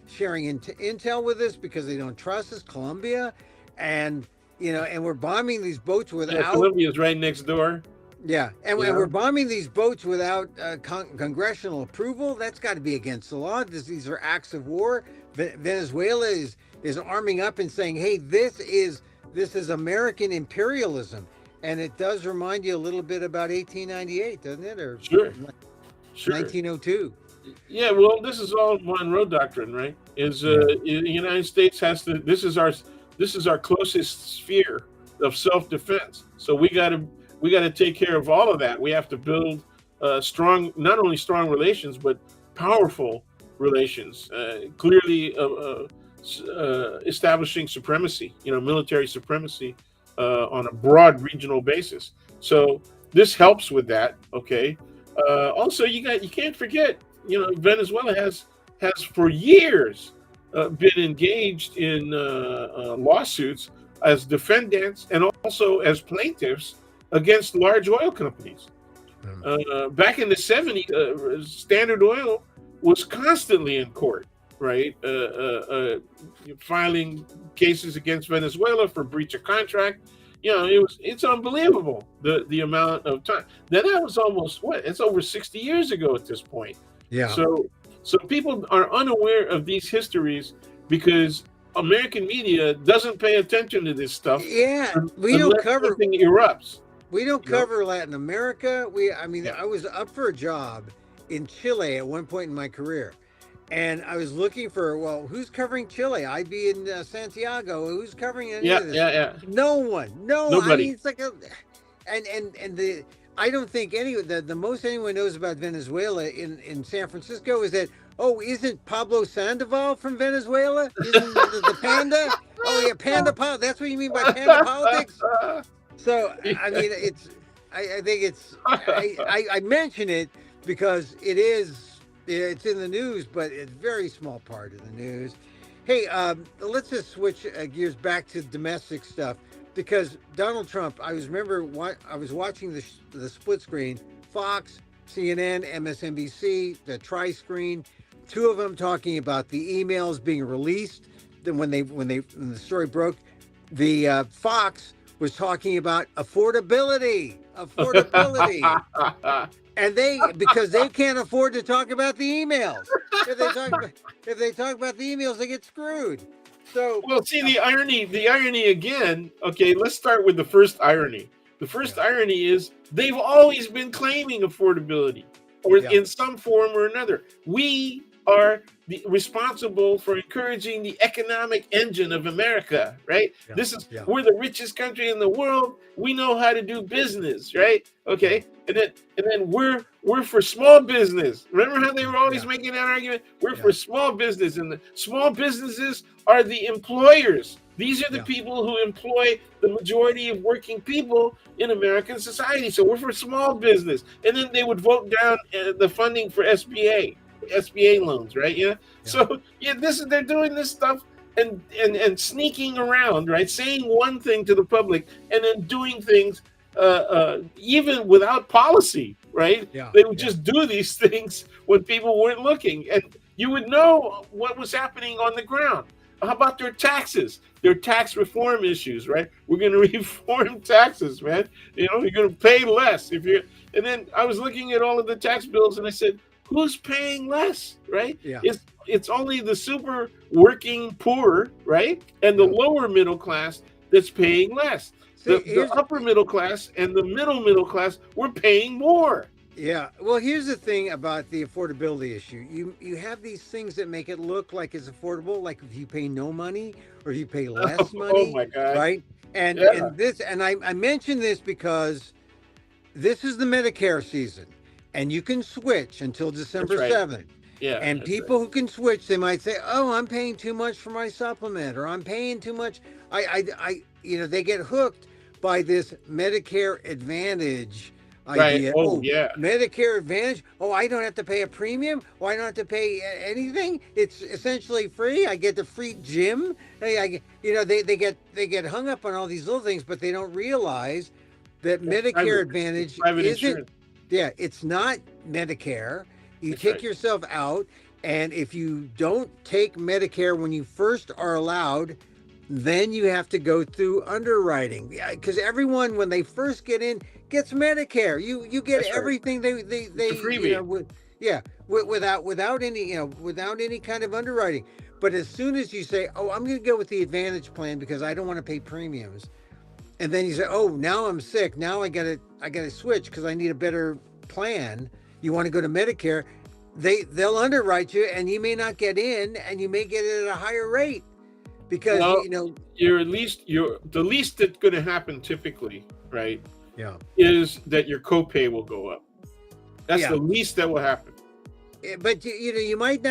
sharing intel with us because they don't trust us. Colombia, and we're bombing these boats without. Yeah, Colombia's right next door. Yeah, and we're bombing these boats without congressional approval. That's got to be against the law. These are acts of war. Venezuela is arming up and saying, "Hey, this is American imperialism," and it does remind you a little bit about 1898, doesn't it? Or sure. Sure. 1902. Yeah, well, this is all Monroe Doctrine, right? Is the United States has to. This is our closest sphere of self defense. So we got to take care of all of that. We have to build strong, not only strong relations, but powerful relations. Clearly, establishing supremacy. Military supremacy on a broad regional basis. So this helps with that. Okay. Also, you can't forget. Venezuela has for years been engaged in lawsuits as defendants and also as plaintiffs against large oil companies. Back in the 70s, Standard Oil was constantly in court, right? Filing cases against Venezuela for breach of contract. It's unbelievable the amount of time. Then that was almost it's over 60 years ago at this point. Yeah. So people are unaware of these histories because American media doesn't pay attention to this stuff. Yeah, we don't cover something erupts. We don't cover Latin America. I was up for a job in Chile at one point in my career, and I was looking for, who's covering Chile? I'd be in Santiago. Who's covering any of this? Yeah. No one. No, Nobody. it's like I don't think the most anyone knows about Venezuela in San Francisco is that, isn't Pablo Sandoval from Venezuela? Isn't the panda? Oh yeah, panda. That's what you mean by panda politics? So I mean, I think it's. I mention it because it's in the news, but it's a very small part of the news. Hey, let's just switch gears back to domestic stuff because Donald Trump. I was watching the split screen, Fox, CNN, MSNBC, the tri-screen. Two of them talking about the emails being released. Then when the story broke, the Fox was talking about affordability, and because they can't afford to talk about the emails. If they talk about the emails, they get screwed. So see the irony again. Okay, let's start with the first irony. The first irony is they've always been claiming affordability, or in some form or another. We are responsible for encouraging the economic engine of America, right? We're the richest country in the world. We know how to do business, right? Okay, and then we're for small business. Remember how they were always making that argument? We're for small business, and the small businesses are the employers. These are the people who employ the majority of working people in American society. So we're for small business, and then they would vote down the funding for SBA loans, right? So they're doing this stuff and sneaking around, right? Saying one thing to the public and then doing things even without policy, right? They would just do these things when people weren't looking, and you would know what was happening on the ground. How about their taxes? Their tax reform issues, right? We're going to reform taxes, man. You're going to pay less if you're. And then I was looking at all of the tax bills, and I said, who's paying less, right? It's only the super working poor, right? And the lower middle class that's paying less. The upper middle class and the middle class, we're paying more. Yeah. Well, here's the thing about the affordability issue. You have these things that make it look like it's affordable, like if you pay no money or you pay less money. Oh my God. Right? And I mention this because this is the Medicare season. And you can switch until December 7th. Yeah. And people who can switch, they might say, I'm paying too much for my supplement, or I'm paying too much. They get hooked by this Medicare Advantage idea. Right. Medicare Advantage. I don't have to pay a premium. I don't have to pay anything. It's essentially free. I get the free gym. They get hung up on all these little things, but they don't realize that Medicare Advantage isn't. Yeah, it's not Medicare. You take yourself out, and if you don't take Medicare when you first are allowed, then you have to go through underwriting. Because everyone, when they first get in, gets Medicare. You get everything they without any kind of underwriting. But as soon as you say, I'm going to go with the Advantage plan because I don't want to pay premiums. And then you say, now I'm sick. Now I gotta switch because I need a better plan. you want to go to Medicare, they'll underwrite you, and you may not get in, and you may get it at a higher rate because Well, you know. the least that's going to happen typically, right, Yeah. is that your copay will go up. That's Yeah. the least that will happen. But you know, you might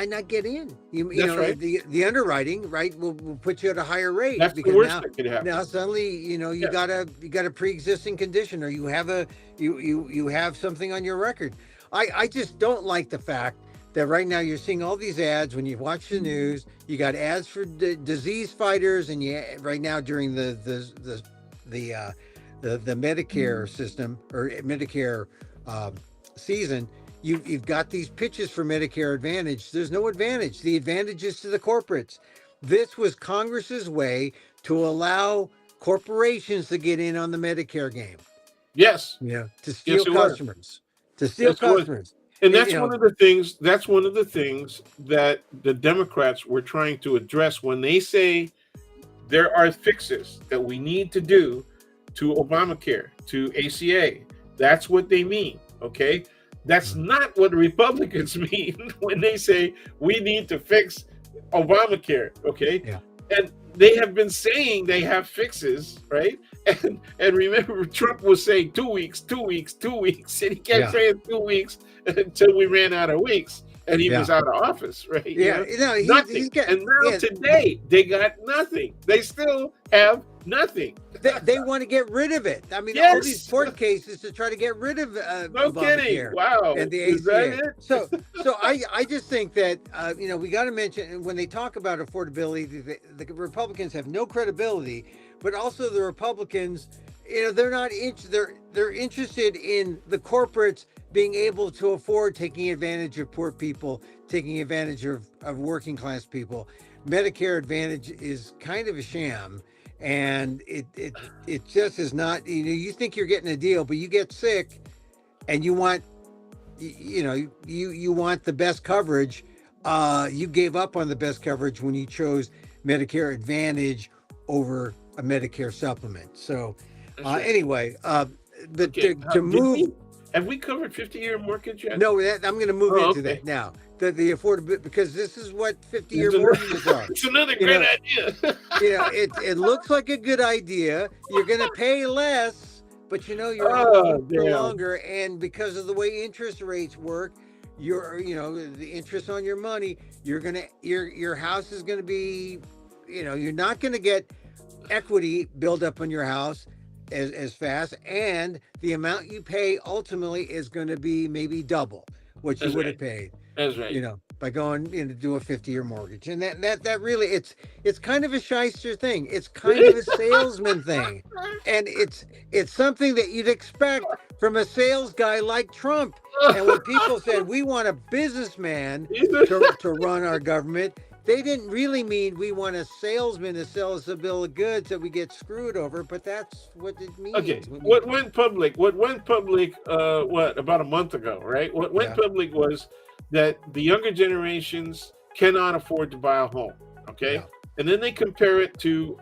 not get in. You That's know, right. the underwriting, right, will put you at a higher rate That's the because worst that could happen. now suddenly, you know, you Yeah. got a pre-existing condition, or you have you have something on your record. I just don't like the fact that right now you're seeing all these ads when you watch the news. You got ads for disease fighters, and right now during the Medicare system or Medicare season, you've got these pitches for Medicare Advantage. There's no advantage. The advantage is to the corporates. This was Congress's way to allow corporations to get in on the Medicare game. Yes. Yeah, to steal Yes, it was. customers. To steal Yes, it was. customers. And You that's know, one of the things. That's one of the things that the Democrats were trying to address when they say there are fixes that we need to do to Obamacare, to ACA. That's what they mean. Okay, that's not what the Republicans mean when they say we need to fix Obamacare. Okay, Yeah. and they have been saying they have fixes, right? And remember, Trump was saying 2 weeks, 2 weeks, 2 weeks, and he kept Yeah. saying 2 weeks until we ran out of weeks, and he was out of office, right? Yeah, You know? no, Nothing. he's got. And now Yeah, today they got nothing. They still have nothing. they want to get rid of it. I mean, all Yes. these court cases to try to get rid of No kidding. Obamacare Wow. and the Is that ACA. it? So I just think that you know, we got to mention when they talk about affordability, the Republicans have no credibility, but also the Republicans, you know, they're not they're interested in the corporates being able to afford taking advantage of poor people, taking advantage of working class people. Medicare Advantage is kind of a sham, and it just is not. You know, you think you're getting a deal, but you get sick, and you want, you know, you want the best coverage. You gave up on the best coverage when you chose Medicare Advantage over a Medicare supplement. So anyway, but Okay. to move. Have we covered 50-year mortgage yet? No, I'm going to move into okay. that now. The affordability, because this is what 50-year mortgages are. It's another great idea. You know, it looks like a good idea. You're going to pay less, but you know you're for longer, and because of the way interest rates work, you know, the interest on your money, your house is going to be, you know, you're not going to get equity build up on your house as fast, and the amount you pay ultimately is going to be maybe double what you would have paid. That's right. You know, by going to do a 50-year mortgage, and that really it's kind of a shyster thing. It's kind of a salesman thing, and it's something that you'd expect from a sales guy like Trump. And when people said we want a businessman to run our government, they didn't really mean we want a salesman to sell us a bill of goods that we get screwed over, but that's what it means. Okay, what went public? What about a month ago, right? What went public was that the younger generations cannot afford to buy a home. Okay, and then they compare it to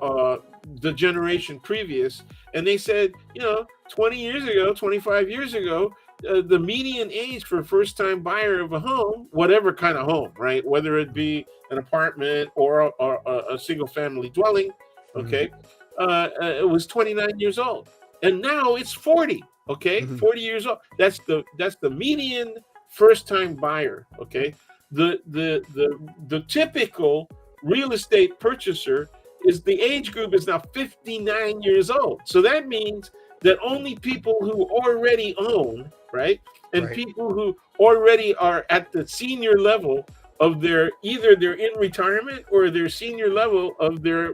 the generation previous, and they said, you know, 20 years ago, 25 years ago, the median age for a first-time buyer of a home, whatever kind of home, right, whether it be an apartment or a single-family dwelling, okay, it was 29 years old, and now it's 40. Okay, 40 years old. That's the median first-time buyer. Okay, the typical real estate purchaser is the age group is now 59 years old. So that means that only people who already own, right, and people who already are at the senior level of either they're in retirement or their senior level of their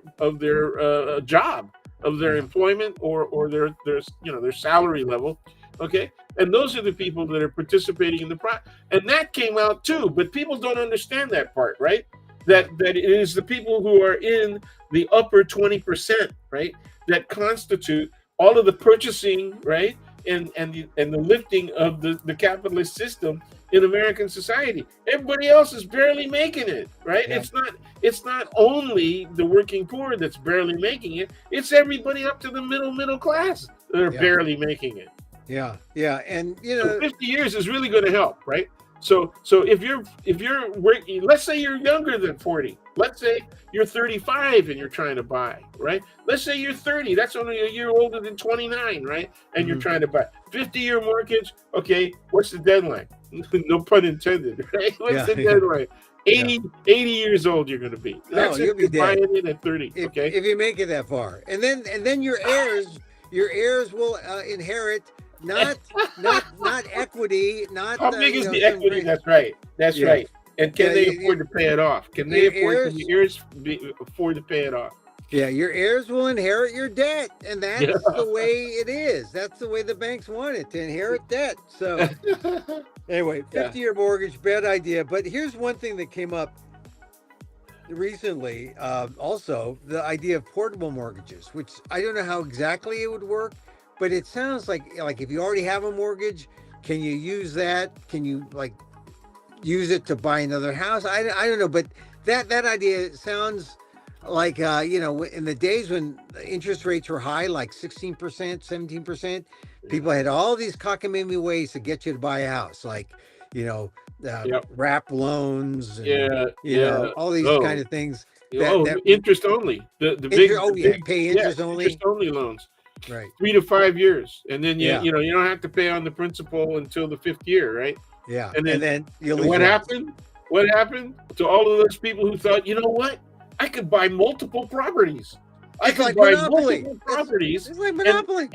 job, of their employment or their salary level. Okay, and those are the people that are participating in the process, and that came out too. But people don't understand that part, right? That it is the people who are in the upper 20%, right, that constitute all of the purchasing, right, and the lifting of the capitalist system in American society. Everybody else is barely making it, right? Yeah. It's not only the working poor that's barely making it. It's everybody up to the middle class that are barely making it. Yeah, yeah, and So 50 years is really going to help, right? So if you're working, let's say you're younger than 40. Let's say you're 35 and you're trying to buy, right? Let's say you're 30. That's only a year older than 29, right? And you're mhm. trying to buy 50-year mortgage. Okay, what's the deadline? No pun intended, right? What's Yeah, the yeah, deadline? yeah. 80 years old you're going to be. Oh, That's if you'll be you're dead buying it at 30, okay? if you make it that far, and then your heirs will inherit not equity, not How big is the some equity? great. That's right. That's Yeah, right. And yeah. can they afford to pay it off? Can they Your afford? Can heirs, the heirs afford to pay it off? yeah, your heirs will inherit your debt, and Yeah. that's the way it is. That's the way the banks want it, to inherit debt. So anyway, Yeah. 50-year mortgage, bad idea. But here's one thing that came up recently. Also, the idea of portable mortgages, which I don't know how exactly it would work, but it sounds like if you already have a mortgage, can you use that? Can you like use it to buy another house? I don't know, but that idea sounds like in the days when interest rates were high, like 16%, 17%, people had all these cockamamie ways to get you to buy a house, like you know Yep. wrap loans and Yeah. Yeah. all these kind Oh. of things that Oh. Interest only. oh The yeah, big. pay interest Yes. Interest only, only loans. right? 3 to 5 years, and then Yeah, you don't have to pay on the principal until the fifth year, right? yeah, And and then then you and lose what your house. happened? What happened to all of those people who thought, you know what? I could buy multiple properties. I It's could like buy Monopoly. multiple properties It's like and Monopoly.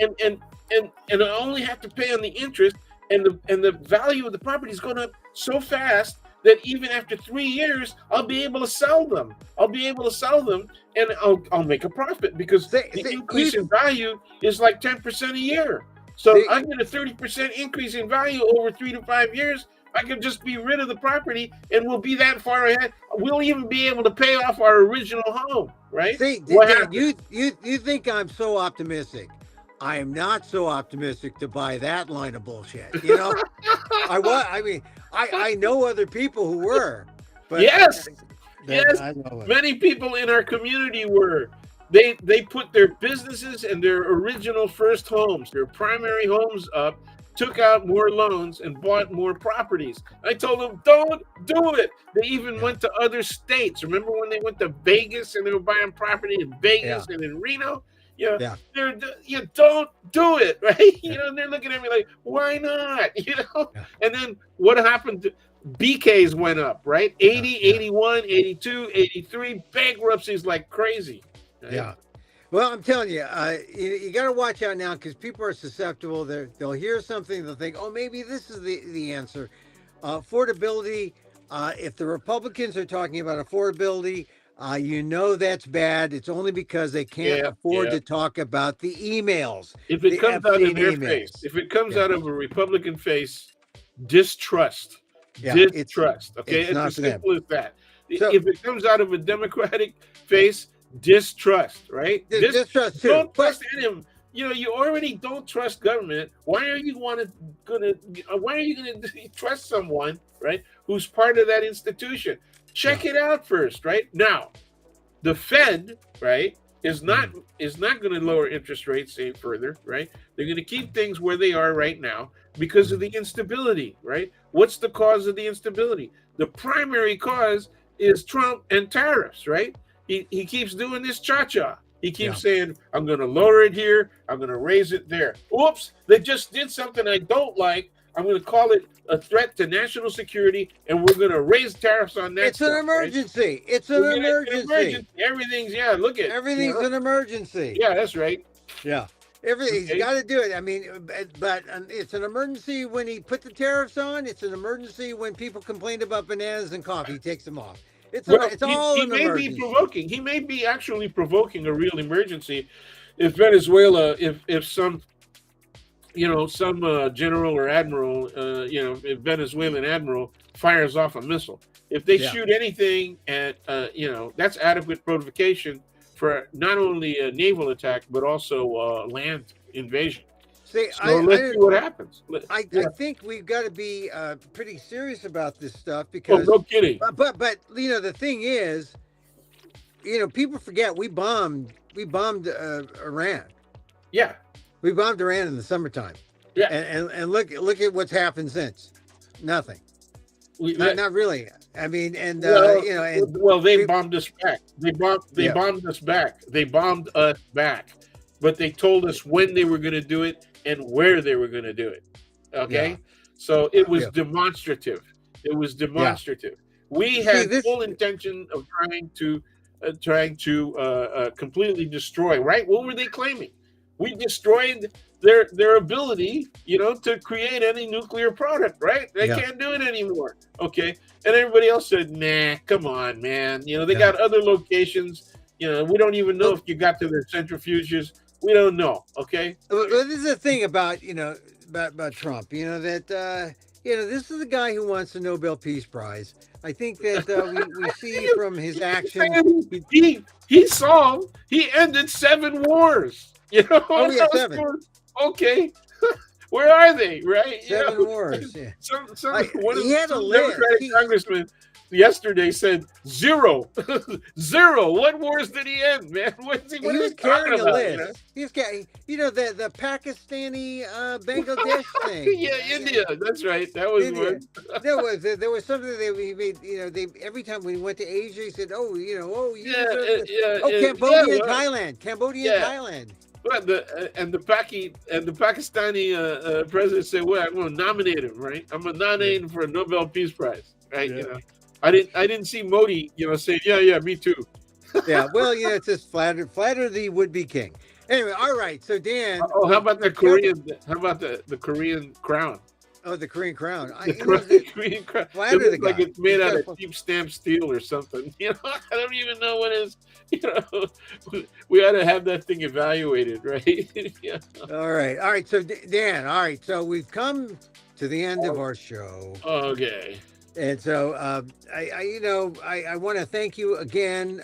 and I only have to pay on the interest, and the value of the property is going up so fast that even after 3 years, I'll be able to sell them. I'll be able to sell them, and I'll make a profit because the increase in value is like 10% a year. So See, I get a 30% increase in value over 3 to 5 years. I could just be rid of the property, and we'll be that far ahead. We'll even be able to pay off our original home, right? See, What Dan, happened? you think I'm so optimistic? I am not so optimistic to buy that line of bullshit. I was. I mean, I know other people who were, but Yes, yes. I know it. Many people in our community were. They put their businesses and their original first homes, their primary homes up, took out more loans and bought more properties. I told them, don't do it. They even Yeah, went to other states. Remember when they went to Vegas and they were buying property in yeah, Vegas and in Reno? Yeah, yeah, you don't do it, right? yeah, And they're looking at me like, why not? yeah, And then what happened? BKs went up, right? yeah, 80, yeah, 81, 82, 83, bankruptcies like crazy. Right? yeah. Well, I'm telling you, you got to watch out now because people are susceptible. They'll hear something, they'll think, oh, maybe this is the answer. Affordability. If the Republicans are talking about affordability, that's bad. It's only because they can't Yeah, afford yeah. to talk about the emails, If it the comes out of Epstein their face, emails. if it comes Yeah, out of a Republican face, distrust. yeah. Distrust. Okay, It's it's not as for them. simple as that. So If it comes out of a Democratic face, distrust, right? distrust too, Don't but trust him. You already don't trust government. Why are you gonna? Why are you gonna trust someone, right? Who's part of that institution? yeah, Check it out first, right? Now, the Fed, right, is not mhm, is not going to lower interest rates any further, right? They're going to keep things where they are right now because of mhm, the instability, right? What's the cause of the instability? The primary cause is Trump and tariffs, right? He keeps doing this cha-cha. He yeah. keeps saying, I'm going to lower it here, I'm going to raise it there. Oops, they just did something I don't like. I'm going to call it a threat to national security, and we're going to raise tariffs on that It's an stuff, right? emergency. It's an We're gonna emergency. emergency. Everything's look at Everything's an emergency. yeah, that's right. Yeah. He's Okay. got to do it. I mean, but it's an emergency when he put the tariffs on. It's an emergency when people complained about bananas and coffee. He takes them off. Well, It's he, all he an may be emergency. provoking. He may be actually provoking a real emergency if Venezuela, if some some general or admiral, if Venezuelan admiral fires off a missile. If they Yeah. shoot anything at, that's adequate provocation for not only a naval attack but also land invasion. See, So let's see what happens. I Yeah. think we've got to be pretty serious about this stuff Oh, because, no kidding. but the thing is, people forget we bombed Iran. Yeah. We bombed Iran in the summertime. Yeah, and look at what's happened since. Nothing. we, Not really. I mean, and well, you know, and they we, bombed us back. They yeah, bombed us back. They bombed us back, but they told us when they were going to do it and where they were going to do it. yeah, Okay, so it was yeah, demonstrative. It was yeah. demonstrative. We See had this. full intention of trying to completely destroy. Right? What were they claiming? We destroyed their ability, to create any nuclear product. Right? They Yeah, can't do it anymore. Okay, and everybody else said, "Nah, come on, man. They yeah. got other locations. We don't even know Well, if you got to their centrifuges. We don't know." Okay. this is the thing about about Trump. That this is a guy who wants the Nobel Peace Prize. I think that we see from his actions. He ended 7 wars. Oh, And yeah, I was seven, going, okay, where are they? Right? 7 wars. Yeah, Some one of he had a some list. Democratic congressman yesterday said zero, zero. What wars did he end, man? What He are was we talking carrying a about? list. He was carrying, the Pakistani Bangladesh thing. Yeah, Yeah, India. That's right. That was India. one. There was something that we made. They every time we went to Asia, he said, "Oh, you Yeah, deserve this." yeah, Oh, yeah. Cambodia and Well, Thailand. Cambodia and yeah. Thailand. But the Pakistani president said, "Well, I'm going to nominate him, right? I'm going to Yeah, nominate him for a Nobel Peace Prize, right? yeah, I didn't see Modi, say, yeah, me too." yeah. Well, it's just flatter the would-be king. Anyway, all right. So Dan, Oh, how about the we've covered. Korean? How about the Korean crown? Oh, the Korean crown. The Korean crown. It Flatter the looks like guy. it's made He's out got of cheap stamp steel or something. I don't even know what is. You know, we ought to have that thing evaluated, right? Yeah. All right. All right. So, Dan, all right. So, we've come to the end of our show. Okay. And so, I want to thank you again.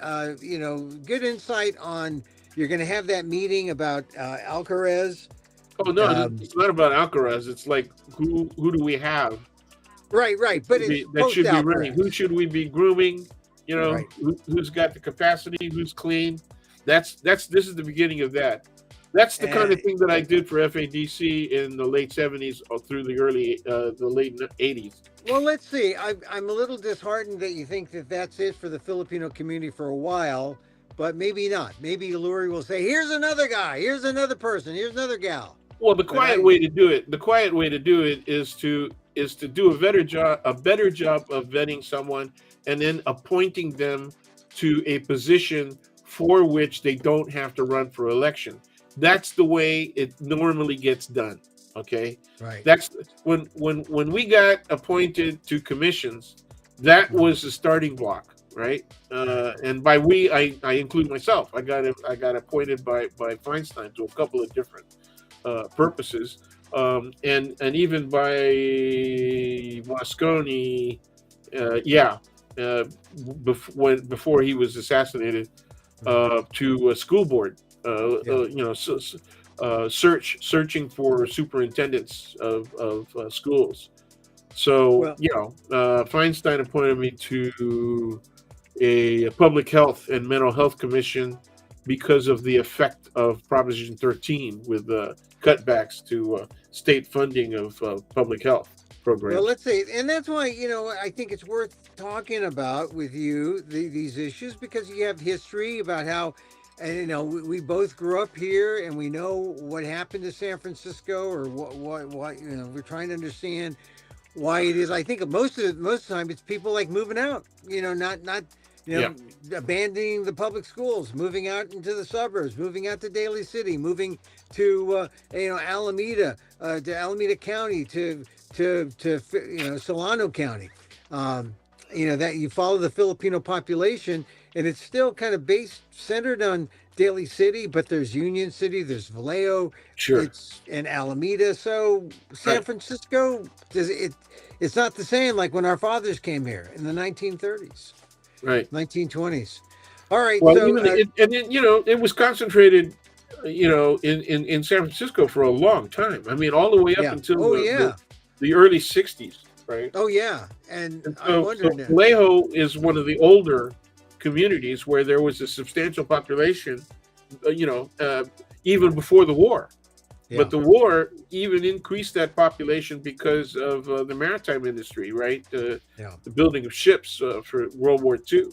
Good insight on you're going to have that meeting about Alcaraz. Oh no, Um, it's not about Alcaraz. It's like who do we have right. But it's that post should be running? Who Alcaraz. should we be grooming? Right. Who's got the capacity? Who's clean? This is the beginning of that. That's the kind of thing that I did for FADC in the late '70s through the late '80s. Well, let's see. I'm a little disheartened that you think that that's it for the Filipino community for a while, but maybe not. Maybe Luri will say, "Here's another guy. Here's another person. Here's another gal." Well, the quiet way to do it is to do a better job of vetting someone and then appointing them to a position for which they don't have to run for election. That's the way it normally gets done. Okay, Right. that's when we got appointed to commissions. That was the starting block, right? And by we, I include myself. I got appointed by Feinstein to a couple of different purposes, and even by Moscone, before he was assassinated, to a school board, searching for superintendents of schools. So Well, Feinstein appointed me to a public health and mental health commission because of the effect of Proposition 13 with cutbacks to state funding of public health programs. well, let's see. And that's why, I think it's worth talking about with you these issues because you have history about how, and we both grew up here and we know what happened to San Francisco or what we're trying to understand why it is. I think most of the time it's people like moving out, not abandoning the public schools, moving out into the suburbs, moving out to Daly City, moving to Alameda, to Alameda County, to Solano County. That you follow the Filipino population, and it's still kind of centered on Daly City, but there's Union City, there's Vallejo, Sure. it's in Alameda. So San Francisco, it's not the same like when our fathers came here in the 1930s. Right. 1920s. All right. Well, So, it was concentrated, in San Francisco for a long time. I mean, all the way up until the early '60s, right? Oh yeah, and I So wondered now. Vallejo is one of the older communities where there was a substantial population, even before the war. Yeah. But the war even increased that population because of the maritime industry, right? Yeah. The building of ships for World War II.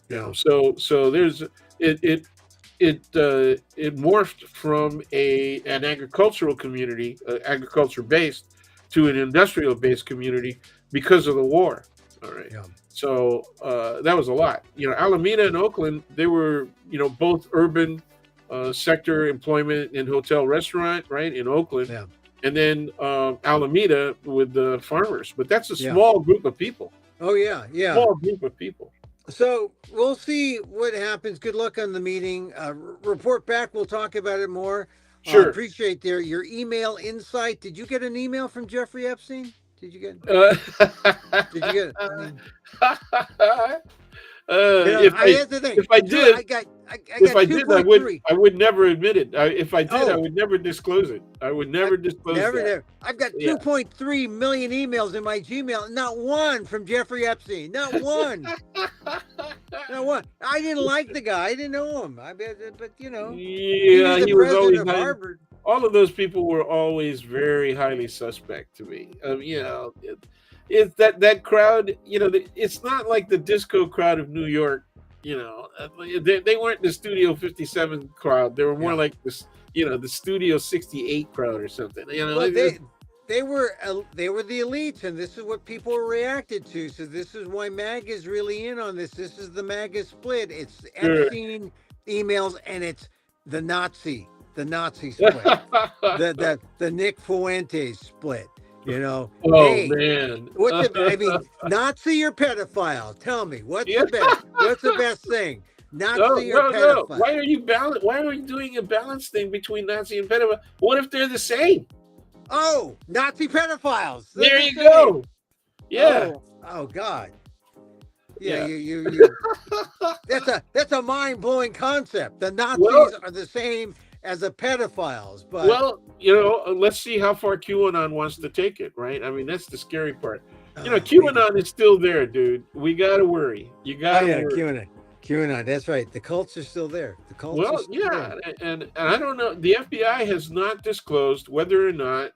Yeah. So there's it morphed from an agricultural community, agriculture based, to an industrial based community because of the war. All right. Yeah. So that was a lot. Alameda and Oakland, they were both urban sector employment in hotel restaurant, right, in Oakland, Yeah. and then Alameda with the farmers. But that's a Yeah. small group of people. Oh yeah. Yeah. Small group of people. So we'll see what happens. Good luck on the meeting. Report back. We'll talk about it more. Sure. Appreciate your email insight. Did you get an email from Jeffrey Epstein? Did you get? Did you get? Here's the thing. If I did, I got if I did, 2.3. I would never admit it. If I did, I Oh. would never disclose it. I would never disclose that. Never. I've got Yeah. 2.3 million emails in my Gmail. Not one from Jeffrey Epstein. Not one. Not one. I didn't like the guy. I didn't know him. But Yeah, he was the he was president always of Harvard. all of those people were always very highly suspect to me. It's that crowd. It's not like the disco crowd of New York. They weren't the Studio 57 crowd. They were more like this. The Studio 68 crowd or something. Well, they were the elites, and this is what people reacted to. So this is why MAGA is really in on this. This is the MAGA split. It's Epstein emails, and it's the Nazi split, the Nick Fuentes split. Oh hey, man, Nazi or pedophile? Tell me what's the best? What's the best thing? Nazi or pedophile? No. Why are you doing a balance thing between Nazi and pedophile? What if they're the same? Oh, Nazi pedophiles. There you go. Yeah. Oh God. Yeah. You that's a mind-blowing concept. The Nazis are the same as the pedophiles, but let's see how far QAnon wants to take it, right? I mean, that's the scary part. QAnon is still there, dude. We gotta worry. You gotta worry. QAnon, that's right. The cults are still there. There. And I don't know. The FBI has not disclosed whether or not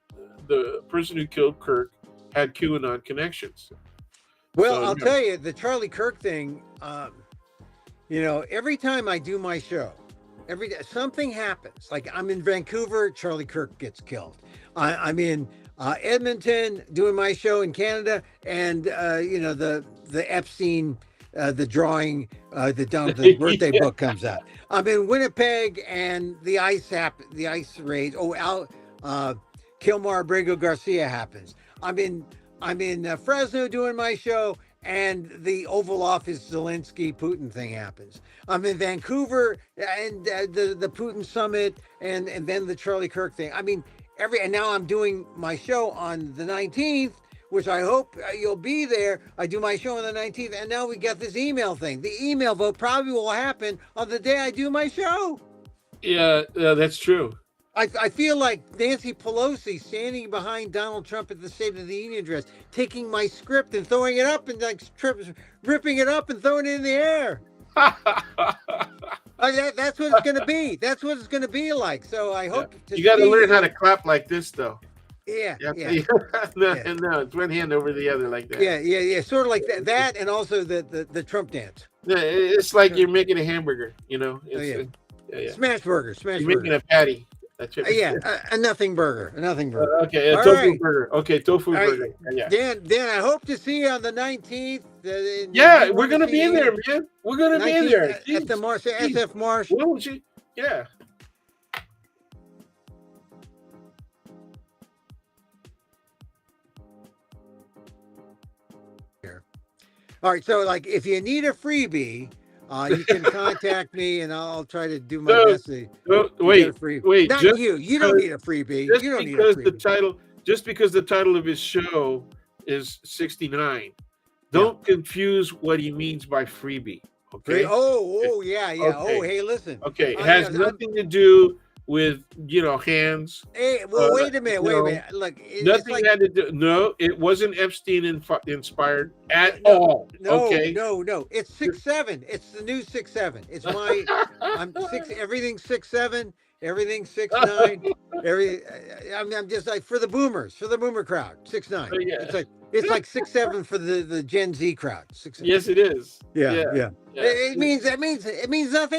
the person who killed Kirk had QAnon connections. Well, I'll tell you, the Charlie Kirk thing, every time I do my show, something happens. Like I'm in Vancouver, Charlie Kirk gets killed. I'm in Edmonton doing my show in Canada, and the Epstein, the drawing, the birthday book comes out. I'm in Winnipeg, and the ice raid. Kilmar Abrego Garcia happens. I'm in Fresno doing my show, and the Oval Office Zelensky Putin thing happens. I'm in Vancouver, and the Putin summit, and then the Charlie Kirk thing. I mean, and now I'm doing my show on the 19th, which I hope you'll be there. I do my show on the 19th, and now we got this email thing. The email vote probably will happen on the day I do my show. Yeah, that's true. I feel like Nancy Pelosi standing behind Donald Trump at the State of the Union address, taking my script and throwing it up and ripping it up and throwing it in the air. That's what it's going to be. That's what it's going to be like. So I hope you got to learn how to clap like this, though. Yeah. No, it's one hand over the other like that. Yeah. Sort of like that, and also the Trump dance. Yeah, it's like you're making a hamburger. Smash burger. You're making a patty. A nothing burger. Okay, a tofu burger. Okay, tofu burger. Yeah. Dan, I hope to see you on the 19th. We're gonna be in there, man. We're gonna be in there at the Marsh, SF Marsh. Won't you? Yeah. All right, so like if you need a freebie, you can contact me, and I'll try to do my best to wait. Not you. You don't need a freebie. You don't need a freebie. Just because the title of his show is 69, don't confuse what he means by freebie. Okay. Yeah. Okay. Oh, hey, listen. Okay, it has nothing to do with hands. Hey, well, wait a minute. Look, nothing had to do. No, it wasn't Epstein inspired at all. No, okay. No. It's 6'7". It's the new 6'7". It's my. I'm 6. Everything's 6'7". Everything 6'9". I'm just like for the boomers, for the boomer crowd, 6'9". Oh, yeah. It's like 6'7" for the Gen Z crowd. 6'7". Yes, it is. Yeah, Yeah. yeah. Yeah. It means nothing.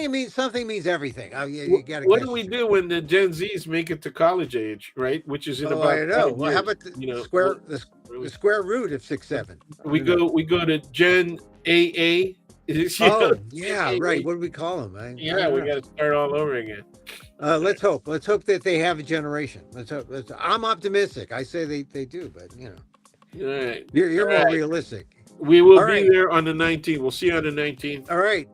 It means something. Means everything. Oh, you got to. What do we do when the Gen Zs make it to college age, right? Which is in Oh, about I know. 5 Well, how years. about the You know, square what the square root of 6'7"? we go to Gen AA. Oh, yeah, right. What do we call them? I Yeah, don't we know. got to start all over again. Let's hope. Let's hope that they have a generation. Let's hope. I'm optimistic. I say they do, but All right. you're All more right. realistic. We will All be right. there on the 19th. We'll see you on the 19th. All right.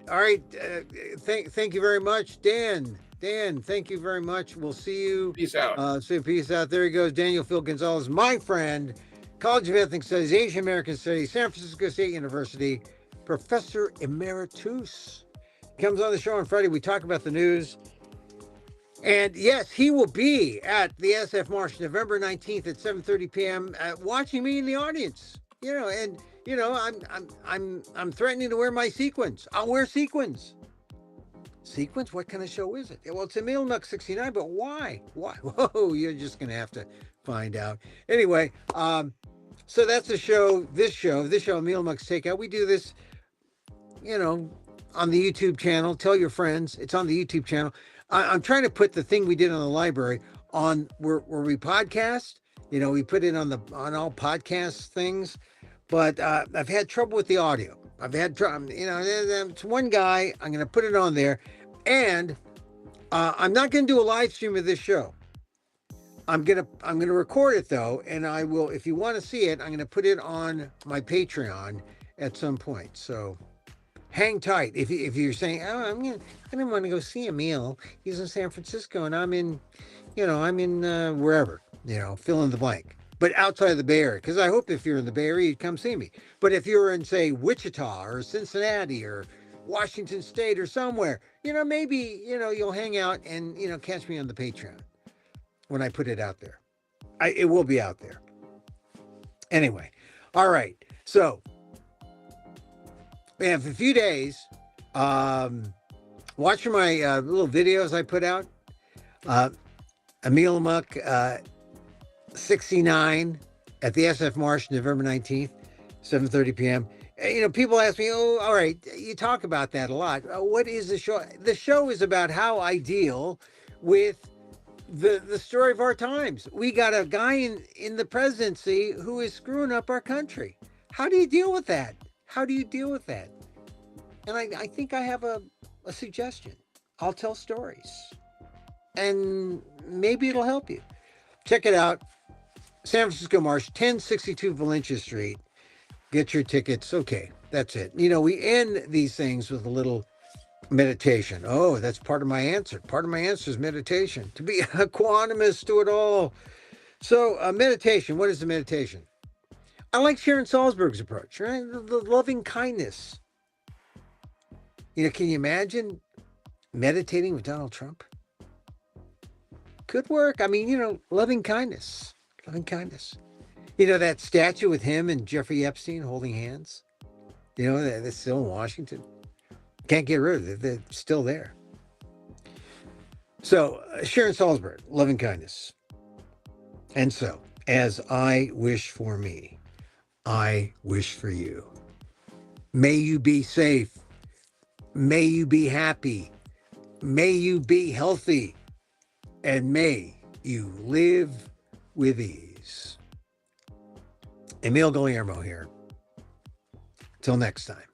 Thank you very much, Dan. Dan, thank you very much. We'll see you. Peace out. Peace out. There he goes, Daniel Phil Gonzalez, my friend, College of Ethnic Studies, Asian American Studies, San Francisco State University, Professor Emeritus. Comes on the show on Friday. We talk about the news. And yes, he will be at the SF Marsh November 19th at 7:30 p.m. Watching me in the audience. I'm threatening to wear my sequins. I'll wear sequins. Sequins? What kind of show is it? Well, it's Emil Amok 69, but why? Why? Whoa, you're just gonna have to find out. Anyway, so that's the show. This show, Emil Amok's Takeout. We do this, on the YouTube channel. Tell your friends. It's on the YouTube channel. I'm trying to put the thing we did on the library on where we podcast. We put it on all podcast things, but I've had trouble with the audio. I've had trouble. It's one guy. I'm going to put it on there, and I'm not going to do a live stream of this show. I'm gonna record it though, and I will. If you want to see it, I'm going to put it on my Patreon at some point. So hang tight. If you're saying, oh, I didn't want to go see Emil. He's in San Francisco, and I'm in wherever, fill in the blank. But outside of the Bay Area, because I hope if you're in the Bay Area, you'd come see me. But if you're in, say, Wichita or Cincinnati or Washington State or somewhere, maybe, you'll hang out and, catch me on the Patreon when I put it out there. It will be out there. Anyway, all right. So we have a few days. Watch my little videos I put out. Emil Amok 69 at the SF Marsh, November 19th, 7:30 p.m. People ask me, oh, all right, you talk about that a lot. What is the show? The show is about how I deal with the story of our times. We got a guy in the presidency who is screwing up our country. How do you deal with that? And I think I have a suggestion. I'll tell stories. And maybe it'll help you. Check it out. San Francisco Marsh, 1062 Valencia Street. Get your tickets. Okay, that's it. We end these things with a little meditation. Oh, that's part of my answer. Part of my answer is meditation. To be a quantumist to it all. So meditation, what is the meditation? I like Sharon Salzberg's approach, right? The loving kindness. Can you imagine meditating with Donald Trump? Could work. I mean, loving kindness. That statue with him and Jeffrey Epstein holding hands. They're still in Washington. Can't get rid of it. They're still there. So, Sharon Salzberg, loving kindness. And so, as I wish for me, I wish for you. May you be safe. May you be happy. May you be healthy. And may you live with ease. Emil Guillermo here. Till next time.